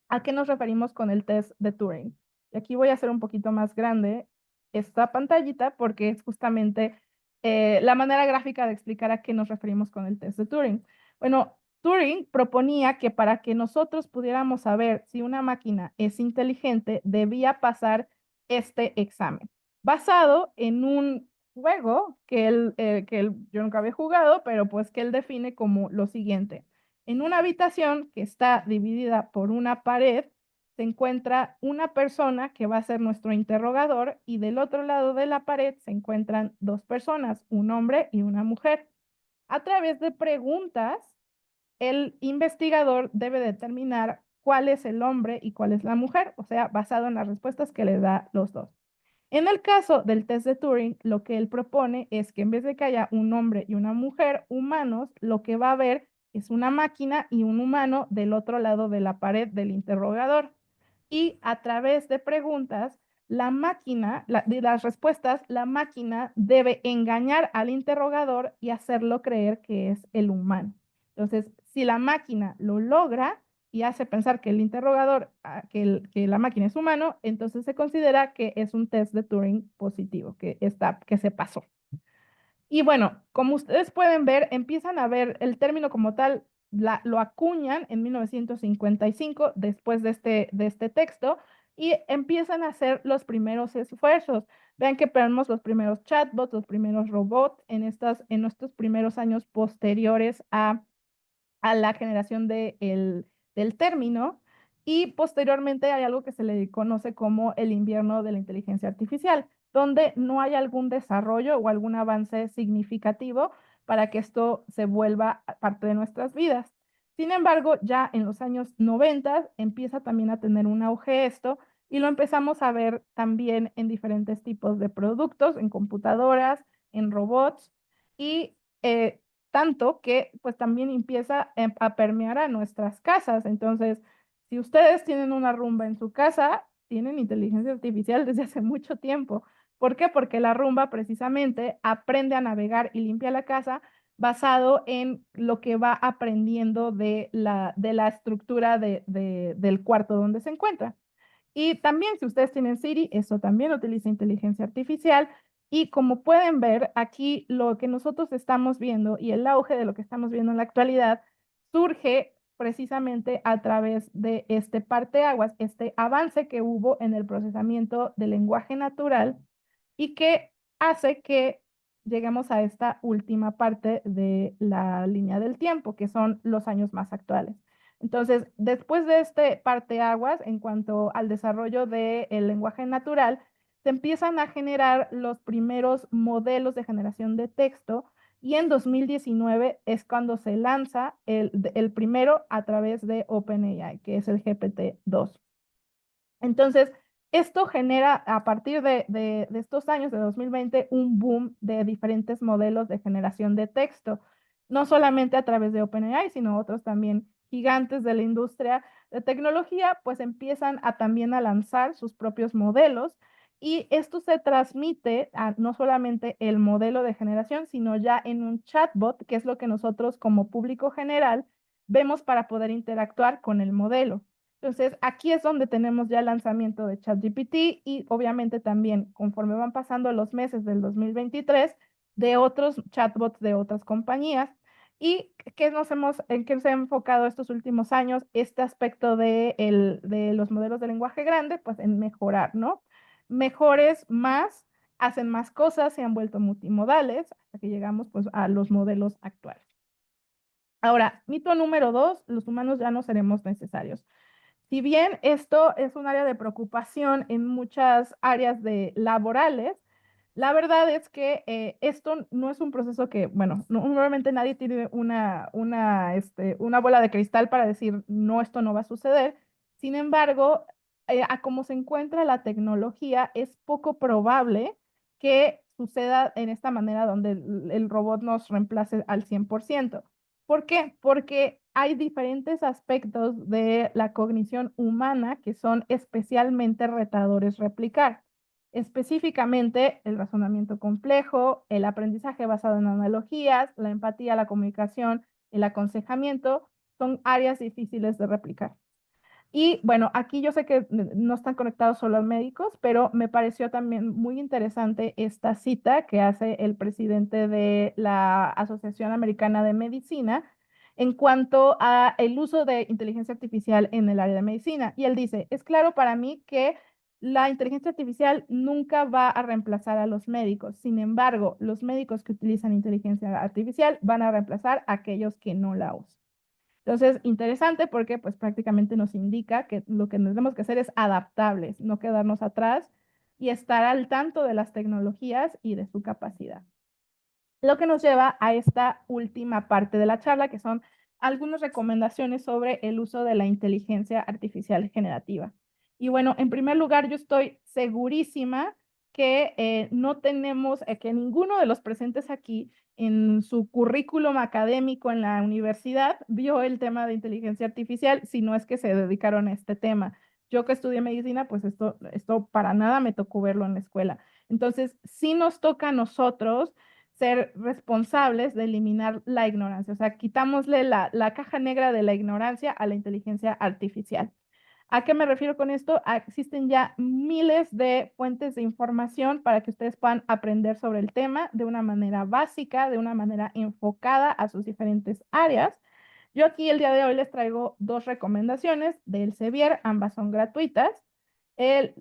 ¿A qué nos referimos con el test de Turing? Y aquí voy a hacer un poquito más grande esta pantallita porque es justamente la manera gráfica de explicar a qué nos referimos con el test de Turing. Bueno, Turing proponía que para que nosotros pudiéramos saber si una máquina es inteligente, debía pasar este examen, basado en un juego yo nunca había jugado, pero pues que él define como lo siguiente. En una habitación que está dividida por una pared, se encuentra una persona que va a ser nuestro interrogador y del otro lado de la pared se encuentran dos personas, un hombre y una mujer. A través de preguntas, el investigador debe determinar cuál es el hombre y cuál es la mujer, o sea, basado en las respuestas que le da los dos. En el caso del test de Turing, lo que él propone es que en vez de que haya un hombre y una mujer humanos, lo que va a haber es una máquina y un humano del otro lado de la pared del interrogador. Y a través de preguntas, de las respuestas, la máquina debe engañar al interrogador y hacerlo creer que es el humano. Entonces, si la máquina lo logra, y hace pensar que el interrogador, que la máquina es humano, entonces se considera que es un test de Turing positivo, que se pasó. Y bueno, como ustedes pueden ver, empiezan a ver el término como tal, lo acuñan en 1955 después de este texto y empiezan a hacer los primeros esfuerzos. Vean que vemos los primeros chatbots, los primeros robots en estos primeros años posteriores a la generación del término y posteriormente hay algo que se le conoce como el invierno de la inteligencia artificial, donde no hay algún desarrollo o algún avance significativo para que esto se vuelva parte de nuestras vidas. Sin embargo, ya en los años 90 empieza también a tener un auge esto y lo empezamos a ver también en diferentes tipos de productos, en computadoras, en robots y tanto que pues también empieza a permear a nuestras casas. Entonces, si ustedes tienen una rumba en su casa, tienen inteligencia artificial desde hace mucho tiempo. ¿Por qué? Porque la rumba precisamente aprende a navegar y limpia la casa basado en lo que va aprendiendo de la estructura del cuarto donde se encuentra. Y también si ustedes tienen Siri, eso también utiliza inteligencia artificial. Y como pueden ver, aquí lo que nosotros estamos viendo y el auge de lo que estamos viendo en la actualidad surge precisamente a través de este parteaguas, este avance que hubo en el procesamiento del lenguaje natural y que hace que lleguemos a esta última parte de la línea del tiempo, que son los años más actuales. Entonces, después de este parteaguas, en cuanto al desarrollo del lenguaje natural, se empiezan a generar los primeros modelos de generación de texto y en 2019 es cuando se lanza el primero a través de OpenAI, que es el GPT-2. Entonces, Esto genera a partir de estos años, de 2020, un boom de diferentes modelos de generación de texto, no solamente a través de OpenAI, sino otros también gigantes de la industria de tecnología, pues empiezan a también a lanzar sus propios modelos y esto se transmite a no solamente el modelo de generación, sino ya en un chatbot, que es lo que nosotros como público general vemos para poder interactuar con el modelo. Entonces, aquí es donde tenemos ya el lanzamiento de ChatGPT y obviamente también, conforme van pasando los meses del 2023, de otros chatbots de otras compañías. ¿Y en qué se ha enfocado estos últimos años? Este aspecto de los modelos de lenguaje grande, pues en mejorar, ¿no? Mejores más, hacen más cosas, se han vuelto multimodales, hasta que llegamos pues a los modelos actuales. Ahora, mito número 2, los humanos ya no seremos necesarios. Si bien esto es un área de preocupación en muchas áreas laborales, la verdad es que esto no es un proceso que, bueno, normalmente nadie tiene una bola de cristal para decir, no, esto no va a suceder. Sin embargo, a cómo se encuentra la tecnología, es poco probable que suceda en esta manera donde el robot nos reemplace al 100%. ¿Por qué? Porque hay diferentes aspectos de la cognición humana que son especialmente retadores replicar. Específicamente el razonamiento complejo, el aprendizaje basado en analogías, la empatía, la comunicación, el aconsejamiento, son áreas difíciles de replicar. Y bueno, aquí yo sé que no están conectados solo a médicos, pero me pareció también muy interesante esta cita que hace el presidente de la Asociación Americana de Medicina en cuanto a el uso de inteligencia artificial en el área de medicina. Y él dice, es claro para mí que la inteligencia artificial nunca va a reemplazar a los médicos. Sin embargo, los médicos que utilizan inteligencia artificial van a reemplazar a aquellos que no la usan. Entonces, interesante porque pues prácticamente nos indica que lo que tenemos que hacer es adaptables, no quedarnos atrás y estar al tanto de las tecnologías y de su capacidad. Lo que nos lleva a esta última parte de la charla, que son algunas recomendaciones sobre el uso de la inteligencia artificial generativa. Y bueno, en primer lugar, yo estoy segurísima que no tenemos, que ninguno de los presentes aquí en su currículum académico en la universidad vio el tema de inteligencia artificial, si no es que se dedicaron a este tema. Yo que estudié medicina, pues esto para nada me tocó verlo en la escuela. Entonces, sí nos toca a nosotros ser responsables de eliminar la ignorancia. O sea, quitámosle la caja negra de la ignorancia a la inteligencia artificial. ¿A qué me refiero con esto? Existen ya miles de fuentes de información para que ustedes puedan aprender sobre el tema de una manera básica, de una manera enfocada a sus diferentes áreas. Yo aquí el día de hoy les traigo dos recomendaciones del Sevier, ambas son gratuitas.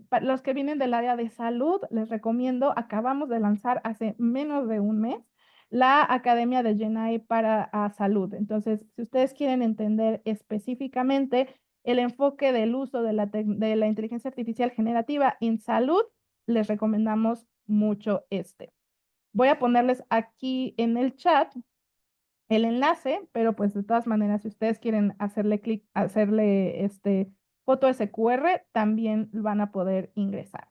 Para los que vienen del área de salud, les recomiendo, acabamos de lanzar hace menos de un mes la Academia de GenAI para Salud. Entonces, si ustedes quieren entender específicamente el enfoque del uso de la inteligencia artificial generativa en salud, les recomendamos mucho este. Voy a ponerles aquí en el chat el enlace, pero pues de todas maneras, si ustedes quieren hacerle clic, hacerle foto SQR, también van a poder ingresar.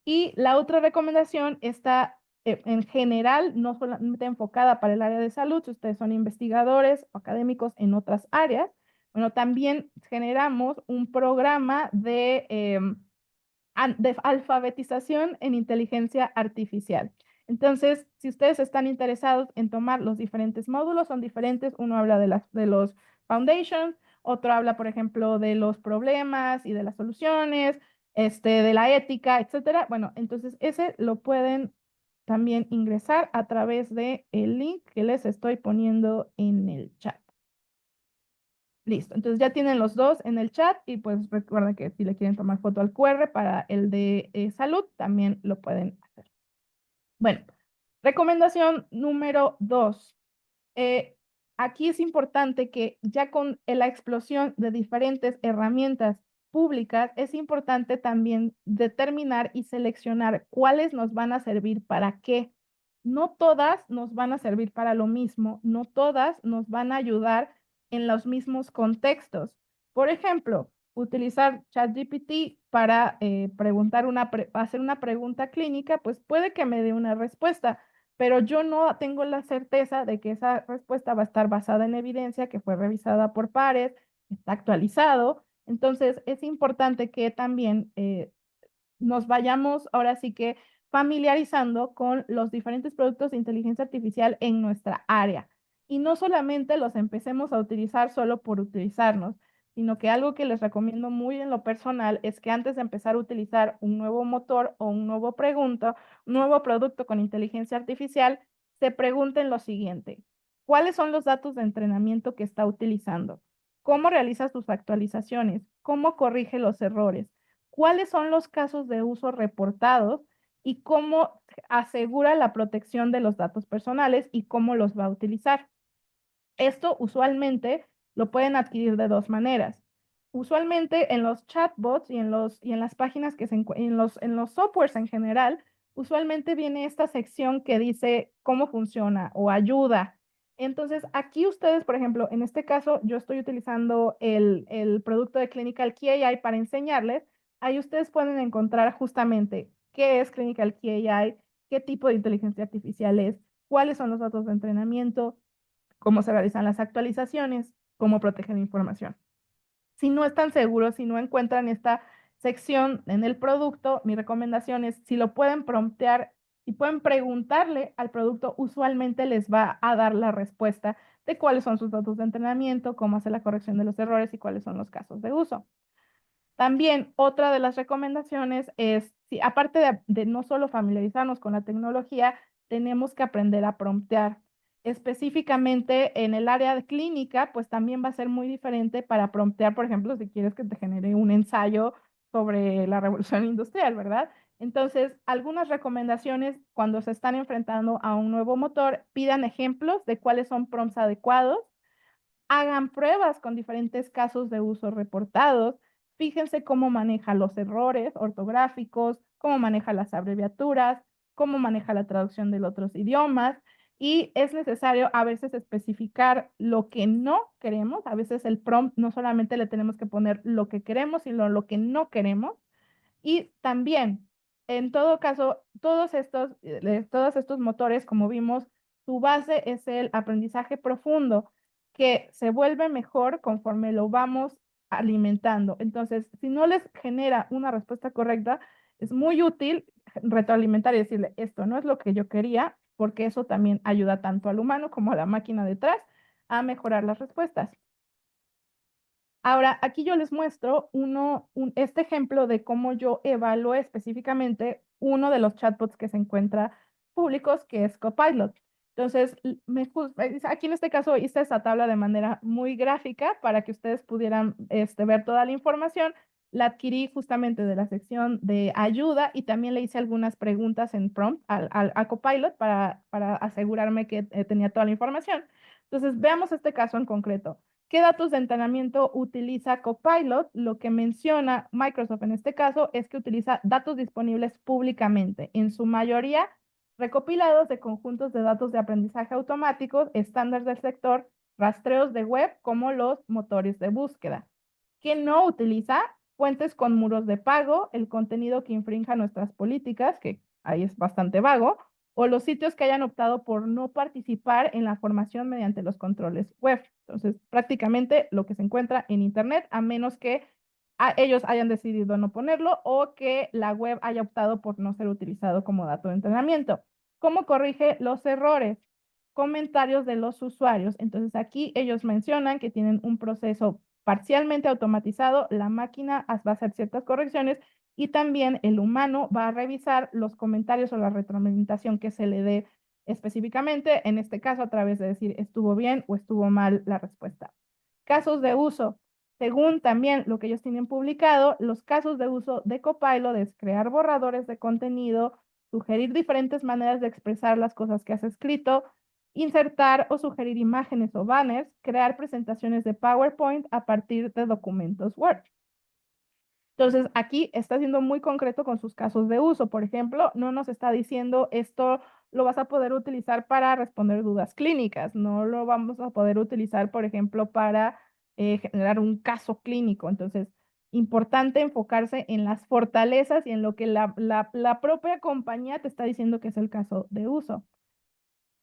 Y la otra recomendación está en general, no solamente enfocada para el área de salud, si ustedes son investigadores o académicos en otras áreas, bueno, también generamos un programa de alfabetización en inteligencia artificial. Entonces, si ustedes están interesados en tomar los diferentes módulos, son diferentes. Uno habla de los foundations, otro habla, por ejemplo, de los problemas y de las soluciones, de la ética, etcétera. Bueno, entonces ese lo pueden también ingresar a través de el link que les estoy poniendo en el chat. Listo, entonces ya tienen los dos en el chat y pues recuerden que si le quieren tomar foto al QR para el de salud, también lo pueden hacer. Bueno, recomendación número 2. Aquí es importante que ya con la explosión de diferentes herramientas públicas, es importante también determinar y seleccionar cuáles nos van a servir para qué. No todas nos van a servir para lo mismo, no todas nos van a ayudar en los mismos contextos. Por ejemplo, utilizar ChatGPT para hacer una pregunta clínica, pues puede que me dé una respuesta, pero yo no tengo la certeza de que esa respuesta va a estar basada en evidencia que fue revisada por pares, está actualizado. Entonces, es importante que también nos vayamos ahora sí que familiarizando con los diferentes productos de inteligencia artificial en nuestra área. Y no solamente los empecemos a utilizar solo por utilizarnos, sino que algo que les recomiendo muy en lo personal es que antes de empezar a utilizar un nuevo motor o un nuevo producto con inteligencia artificial, se pregunten lo siguiente: ¿cuáles son los datos de entrenamiento que está utilizando? ¿Cómo realiza sus actualizaciones? ¿Cómo corrige los errores? ¿Cuáles son los casos de uso reportados y cómo asegura la protección de los datos personales y cómo los va a utilizar? Esto usualmente lo pueden adquirir de dos maneras. Usualmente en los chatbots y en las páginas en los softwares en general, usualmente viene esta sección que dice cómo funciona o ayuda. Entonces, aquí ustedes, por ejemplo, en este caso, yo estoy utilizando el producto de Clinical Key AI para enseñarles. Ahí ustedes pueden encontrar justamente qué es Clinical Key AI, qué tipo de inteligencia artificial es, cuáles son los datos de entrenamiento, cómo se realizan las actualizaciones, cómo proteger la información. Si no están seguros, si no encuentran esta sección en el producto, mi recomendación es, si lo pueden promptear y pueden preguntarle al producto, usualmente les va a dar la respuesta de cuáles son sus datos de entrenamiento, cómo hacer la corrección de los errores y cuáles son los casos de uso. También otra de las recomendaciones es, si aparte de no solo familiarizarnos con la tecnología, tenemos que aprender a promptear. Específicamente en el área de clínica, pues también va a ser muy diferente para promptear, por ejemplo, si quieres que te genere un ensayo sobre la revolución industrial, ¿verdad? Entonces, algunas recomendaciones cuando se están enfrentando a un nuevo motor, pidan ejemplos de cuáles son prompts adecuados, hagan pruebas con diferentes casos de uso reportados, fíjense cómo maneja los errores ortográficos, cómo maneja las abreviaturas, cómo maneja la traducción de otros idiomas, y es necesario a veces especificar lo que no queremos. A veces el prompt no solamente le tenemos que poner lo que queremos, sino lo que no queremos. Y también, en todo caso, todos estos motores, como vimos, su base es el aprendizaje profundo, que se vuelve mejor conforme lo vamos alimentando. Entonces, si no les genera una respuesta correcta, es muy útil retroalimentar y decirle, esto no es lo que yo quería, porque eso también ayuda tanto al humano como a la máquina detrás a mejorar las respuestas. Ahora, aquí yo les muestro este ejemplo de cómo yo evalúo específicamente uno de los chatbots que se encuentra públicos, que es Copilot. Entonces, aquí en este caso hice esta tabla de manera muy gráfica para que ustedes pudieran ver toda la información. La adquirí justamente de la sección de ayuda y también le hice algunas preguntas en prompt a Copilot para asegurarme que tenía toda la información. Entonces, veamos este caso en concreto. ¿Qué datos de entrenamiento utiliza Copilot? Lo que menciona Microsoft en este caso es que utiliza datos disponibles públicamente, en su mayoría recopilados de conjuntos de datos de aprendizaje automáticos, estándares del sector, rastreos de web como los motores de búsqueda. ¿Qué no utiliza? Fuentes con muros de pago, el contenido que infrinja nuestras políticas, que ahí es bastante vago, o los sitios que hayan optado por no participar en la formación mediante los controles web. Entonces, prácticamente lo que se encuentra en Internet, a menos que ellos hayan decidido no ponerlo o que la web haya optado por no ser utilizado como dato de entrenamiento. ¿Cómo corrige los errores? Comentarios de los usuarios. Entonces, aquí ellos mencionan que tienen un proceso parcialmente automatizado, la máquina va a hacer ciertas correcciones y también el humano va a revisar los comentarios o la retroalimentación que se le dé específicamente, en este caso a través de decir estuvo bien o estuvo mal la respuesta. Casos de uso. Según también lo que ellos tienen publicado, los casos de uso de Copilot es crear borradores de contenido, sugerir diferentes maneras de expresar las cosas que has escrito, insertar o sugerir imágenes o banners, crear presentaciones de PowerPoint a partir de documentos Word. Entonces, aquí está siendo muy concreto con sus casos de uso. Por ejemplo, no nos está diciendo esto lo vas a poder utilizar para responder dudas clínicas, no lo vamos a poder utilizar, por ejemplo, para generar un caso clínico. Entonces, importante enfocarse en las fortalezas y en lo que la propia compañía te está diciendo que es el caso de uso.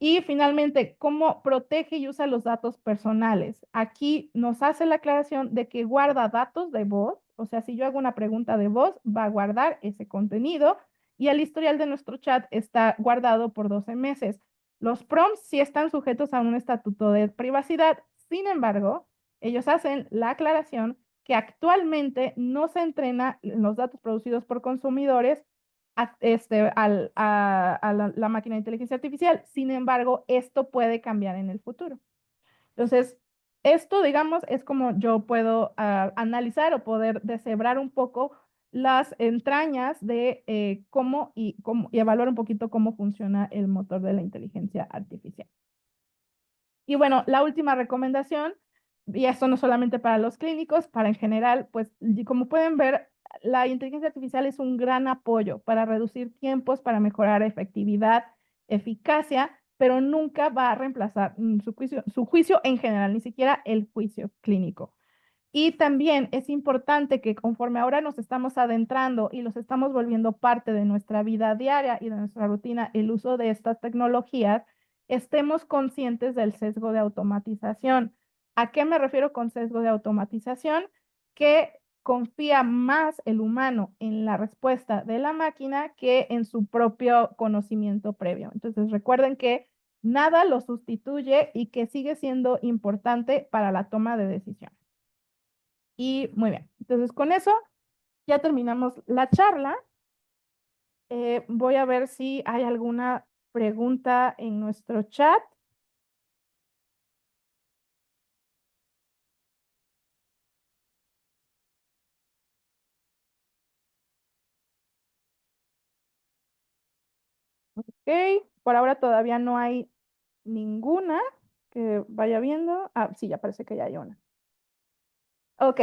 Y finalmente, ¿cómo protege y usa los datos personales? Aquí nos hace la aclaración de que guarda datos de voz, o sea, si yo hago una pregunta de voz, va a guardar ese contenido y el historial de nuestro chat está guardado por 12 meses. Los prompts sí están sujetos a un estatuto de privacidad, sin embargo, ellos hacen la aclaración que actualmente no se entrena los datos producidos por consumidores a la máquina de inteligencia artificial. Sin embargo, esto puede cambiar en el futuro. Entonces, esto, digamos, es como yo puedo analizar o poder deshebrar un poco las entrañas de cómo y evaluar un poquito cómo funciona el motor de la inteligencia artificial. Y bueno, la última recomendación, y esto no solamente para los clínicos, para en general, pues como pueden ver, la inteligencia artificial es un gran apoyo para reducir tiempos, para mejorar efectividad, eficacia, pero nunca va a reemplazar su juicio en general, ni siquiera el juicio clínico. Y también es importante que conforme ahora nos estamos adentrando y los estamos volviendo parte de nuestra vida diaria y de nuestra rutina, el uso de estas tecnologías, estemos conscientes del sesgo de automatización. ¿A qué me refiero con sesgo de automatización? Que confía más el humano en la respuesta de la máquina que en su propio conocimiento previo. Entonces, recuerden que nada lo sustituye y que sigue siendo importante para la toma de decisiones. Y muy bien, entonces con eso ya terminamos la charla. Voy a ver si hay alguna pregunta en nuestro chat. Ok, por ahora todavía no hay ninguna que vaya viendo. Ah, sí, ya parece que ya hay una. Ok,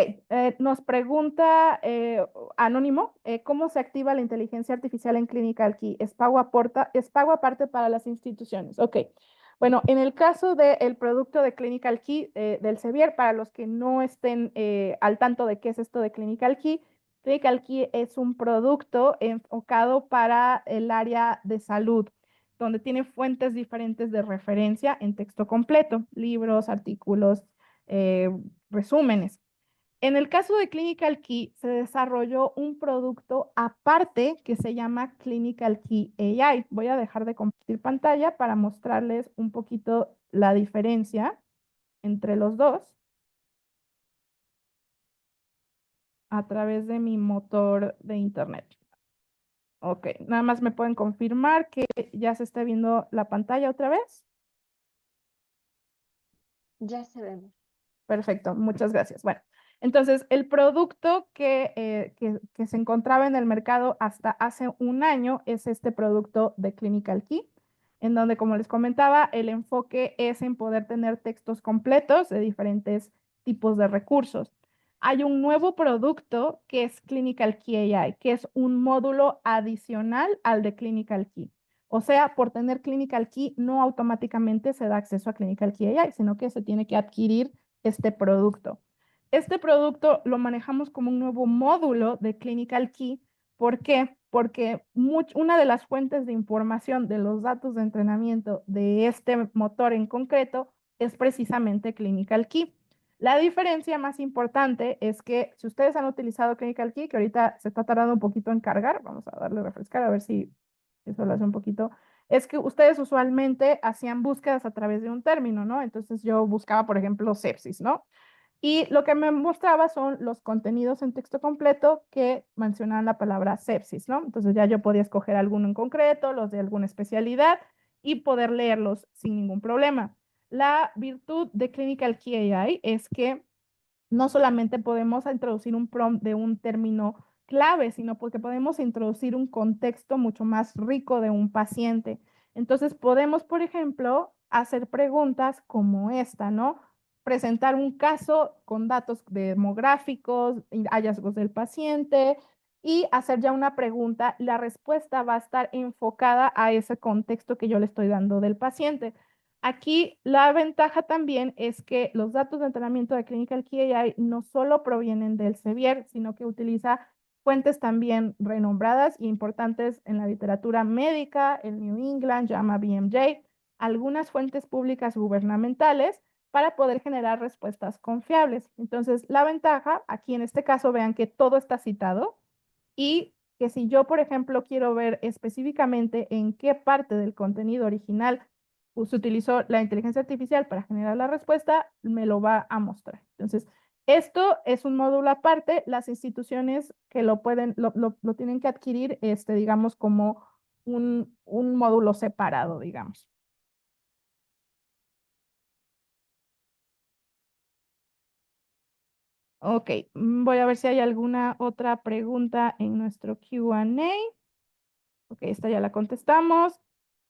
nos pregunta Anónimo, ¿cómo se activa la inteligencia artificial en Clinical Key? ¿Es pago aparte para las instituciones? Ok, bueno, en el caso del producto de Clinical Key del Sevier, para los que no estén al tanto de qué es esto de Clinical Key es un producto enfocado para el área de salud, donde tiene fuentes diferentes de referencia en texto completo, libros, artículos, resúmenes. En el caso de Clinical Key, se desarrolló un producto aparte que se llama Clinical Key AI. Voy a dejar de compartir pantalla para mostrarles un poquito la diferencia entre los dos a través de mi motor de internet. Ok, nada más me pueden confirmar que ya se está viendo la pantalla otra vez. Ya se ve. Perfecto, muchas gracias. Bueno, entonces el producto que se encontraba en el mercado hasta hace un año es este producto de Clinical Key, en donde, como les comentaba, el enfoque es en poder tener textos completos de diferentes tipos de recursos. Hay un nuevo producto que es Clinical Key AI, que es un módulo adicional al de Clinical Key. O sea, por tener Clinical Key no automáticamente se da acceso a Clinical Key AI, sino que se tiene que adquirir este producto. Este producto lo manejamos como un nuevo módulo de Clinical Key. ¿Por qué? Porque una de las fuentes de información de los datos de entrenamiento de este motor en concreto es precisamente Clinical Key. La diferencia más importante es que si ustedes han utilizado Clinical Key, que ahorita se está tardando un poquito en cargar, vamos a darle a refrescar a ver si eso lo hace un poquito, es que ustedes usualmente hacían búsquedas a través de un término, ¿no? Entonces yo buscaba, por ejemplo, sepsis, ¿no? Y lo que me mostraba son los contenidos en texto completo que mencionaban la palabra sepsis, ¿no? Entonces ya yo podía escoger alguno en concreto, los de alguna especialidad y poder leerlos sin ningún problema. La virtud de Clinical Key AI es que no solamente podemos introducir un prompt de un término clave, sino porque podemos introducir un contexto mucho más rico de un paciente. Entonces podemos, por ejemplo, hacer preguntas como esta, ¿no? Presentar un caso con datos demográficos, hallazgos del paciente y hacer ya una pregunta. La respuesta va a estar enfocada a ese contexto que yo le estoy dando del paciente. Aquí la ventaja también es que los datos de entrenamiento de Clinical Key AI no solo provienen del Sevier, sino que utiliza fuentes también renombradas e importantes en la literatura médica, el New England, JAMA BMJ, algunas fuentes públicas gubernamentales para poder generar respuestas confiables. Entonces, la ventaja, aquí en este caso, vean que todo está citado y que si yo, por ejemplo, quiero ver específicamente en qué parte del contenido original se utilizó la inteligencia artificial para generar la respuesta, me lo va a mostrar. Entonces, esto es un módulo aparte. Las instituciones que lo pueden, lo tienen que adquirir, digamos, como un módulo separado, digamos. Ok, voy a ver si hay alguna otra pregunta en nuestro Q&A. Ok, esta ya la contestamos.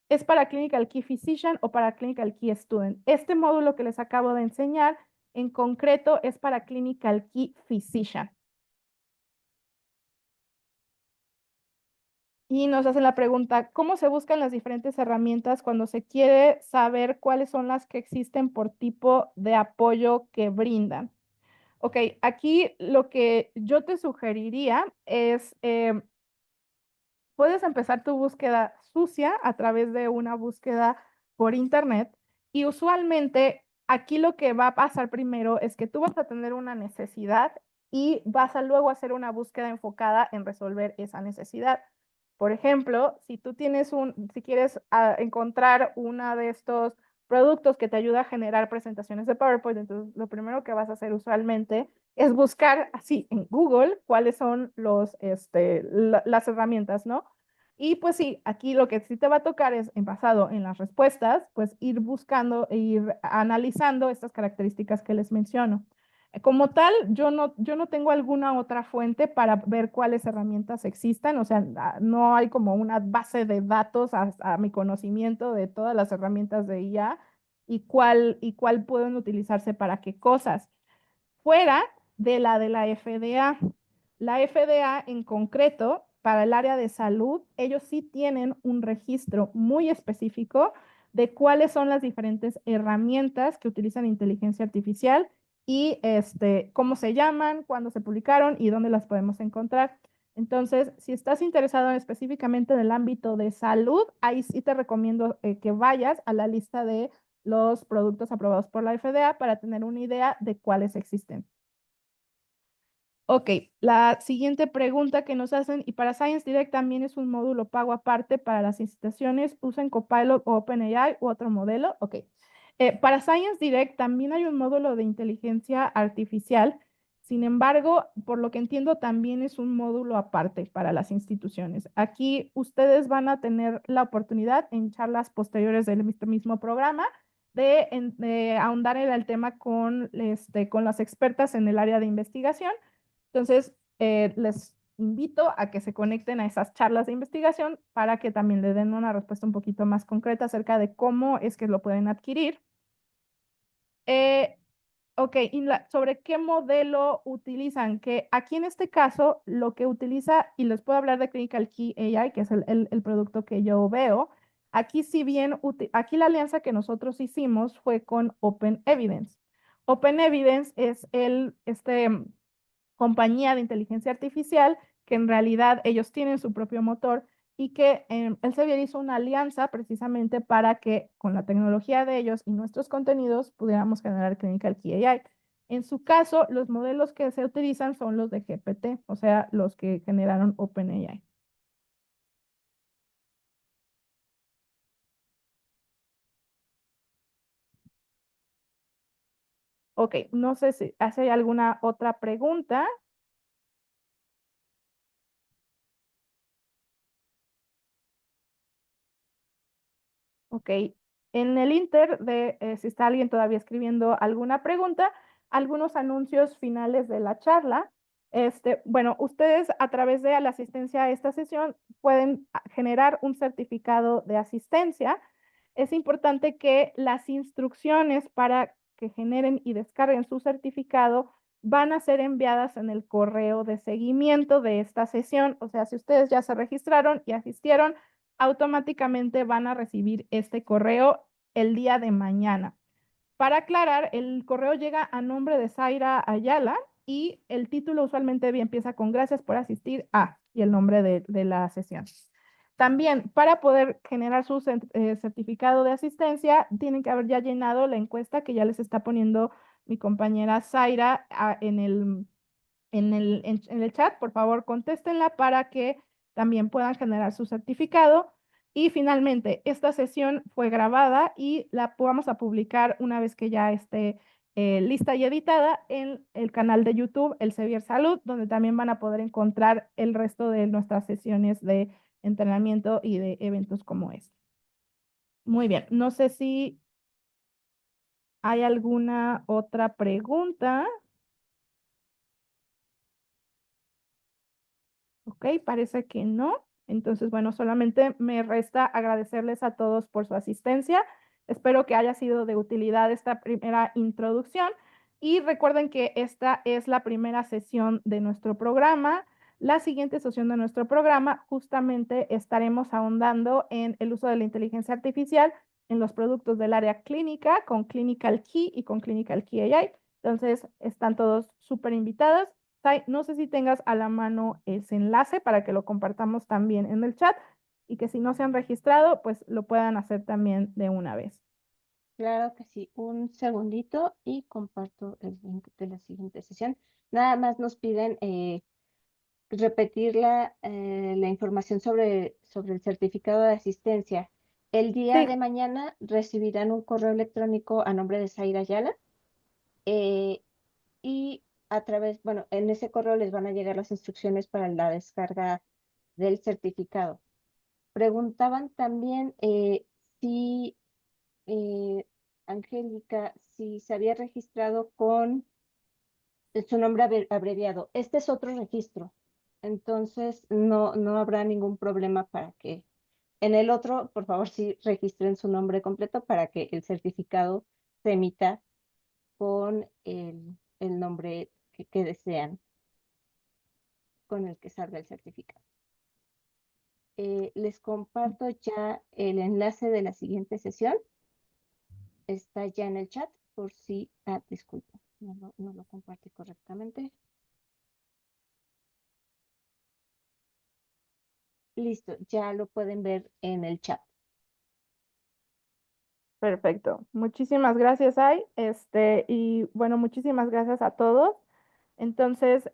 ¿Es para Clinical Key Physician o para Clinical Key Student? Este módulo que les acabo de enseñar en concreto es para Clinical Key Physician. Y nos hacen la pregunta, ¿cómo se buscan las diferentes herramientas cuando se quiere saber cuáles son las que existen por tipo de apoyo que brindan? Ok, aquí lo que yo te sugeriría es puedes empezar tu búsqueda sucia a través de una búsqueda por internet y usualmente aquí lo que va a pasar primero es que tú vas a tener una necesidad y vas a luego hacer una búsqueda enfocada en resolver esa necesidad. Por ejemplo, si tú tienes si quieres encontrar uno de estos productos que te ayuda a generar presentaciones de PowerPoint, entonces lo primero que vas a hacer usualmente es buscar así en Google cuáles son las herramientas, ¿no? Y pues sí, aquí lo que sí te va a tocar es, basado en las respuestas, pues ir buscando e ir analizando estas características que les menciono. Como tal, yo no tengo alguna otra fuente para ver cuáles herramientas existan, o sea, no hay como una base de datos a mi conocimiento de todas las herramientas de IA y cuál pueden utilizarse para qué cosas fuera de la FDA. La FDA en concreto, para el área de salud, ellos sí tienen un registro muy específico de cuáles son las diferentes herramientas que utilizan inteligencia artificial y cómo se llaman, cuándo se publicaron y dónde las podemos encontrar. Entonces, si estás interesado específicamente en el ámbito de salud, ahí sí te recomiendo que vayas a la lista de los productos aprobados por la FDA para tener una idea de cuáles existen. Ok, la siguiente pregunta que nos hacen, y para Science Direct también es un módulo pago aparte para las instituciones, ¿usan Copilot o OpenAI u otro modelo? Ok, para Science Direct también hay un módulo de inteligencia artificial, sin embargo, por lo que entiendo, también es un módulo aparte para las instituciones. Aquí ustedes van a tener la oportunidad en charlas posteriores del mismo programa de ahondar en el tema con las expertas en el área de investigación. Entonces, les invito a que se conecten a esas charlas de investigación para que también le den una respuesta un poquito más concreta acerca de cómo es que lo pueden adquirir. Ok, y sobre qué modelo utilizan, que aquí en este caso lo que utiliza, y les puedo hablar de Clinical Key AI, que es el producto que yo veo, aquí si bien, aquí la alianza que nosotros hicimos fue con Open Evidence. Open Evidence es compañía de inteligencia artificial que en realidad ellos tienen su propio motor y que Elsevier hizo una alianza precisamente para que con la tecnología de ellos y nuestros contenidos pudiéramos generar Clinical Key AI. En su caso, los modelos que se utilizan son los de GPT, o sea, los que generaron OpenAI. Ok, no sé si hay alguna otra pregunta. Ok, en el Inter de si está alguien todavía escribiendo alguna pregunta, algunos anuncios finales de la charla. Bueno, ustedes a través de la asistencia a esta sesión pueden generar un certificado de asistencia. Es importante que las instrucciones para que generen y descarguen su certificado van a ser enviadas en el correo de seguimiento de esta sesión. O sea, si ustedes ya se registraron y asistieron, automáticamente van a recibir este correo el día de mañana. Para aclarar, el correo llega a nombre de Zaira Ayala y el título usualmente empieza con gracias por asistir a y el nombre de la sesión. También, para poder generar su certificado de asistencia, tienen que haber ya llenado la encuesta que ya les está poniendo mi compañera Zaira en el chat. Por favor, contéstenla para que también puedan generar su certificado. Y finalmente, esta sesión fue grabada y la vamos a publicar una vez que ya esté lista y editada en el canal de YouTube, El Sevier Salud, donde también van a poder encontrar el resto de nuestras sesiones de entrenamiento y de eventos como este. Muy bien, no sé si hay alguna otra pregunta. Ok, parece que no. Entonces, bueno, solamente me resta agradecerles a todos por su asistencia. Espero que haya sido de utilidad esta primera introducción y recuerden que esta es la primera sesión de nuestro programa. La siguiente sesión de nuestro programa justamente estaremos ahondando en el uso de la inteligencia artificial en los productos del área clínica con Clinical Key y con Clinical Key AI. Entonces, están todos súper invitados. Sai, no sé si tengas a la mano ese enlace para que lo compartamos también en el chat y que si no se han registrado, pues lo puedan hacer también de una vez. Claro que sí, un segundito y comparto el link de la siguiente sesión. Nada más nos piden repetir la información sobre el certificado de asistencia. El día Sí, de mañana recibirán un correo electrónico a nombre de Zaira Ayala eh, y a través, bueno, en ese correo les van a llegar las instrucciones para la descarga del certificado. Preguntaban también si eh, Angélica, si se había registrado con su nombre abreviado. Este es otro registro, entonces no habrá ningún problema para que en el otro, por favor, sí registren su nombre completo para que el certificado se emita con el nombre que desean, con el que salga el certificado. Les comparto ya el enlace de la siguiente sesión. Está ya en el chat por si, disculpa, no lo compartí correctamente. Listo, ya lo pueden ver en el chat. perfecto. Muchísimas gracias, Ai. Y bueno, muchísimas gracias a todos. Entonces,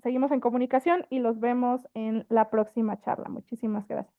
seguimos en comunicación y los vemos en la próxima charla. Muchísimas gracias.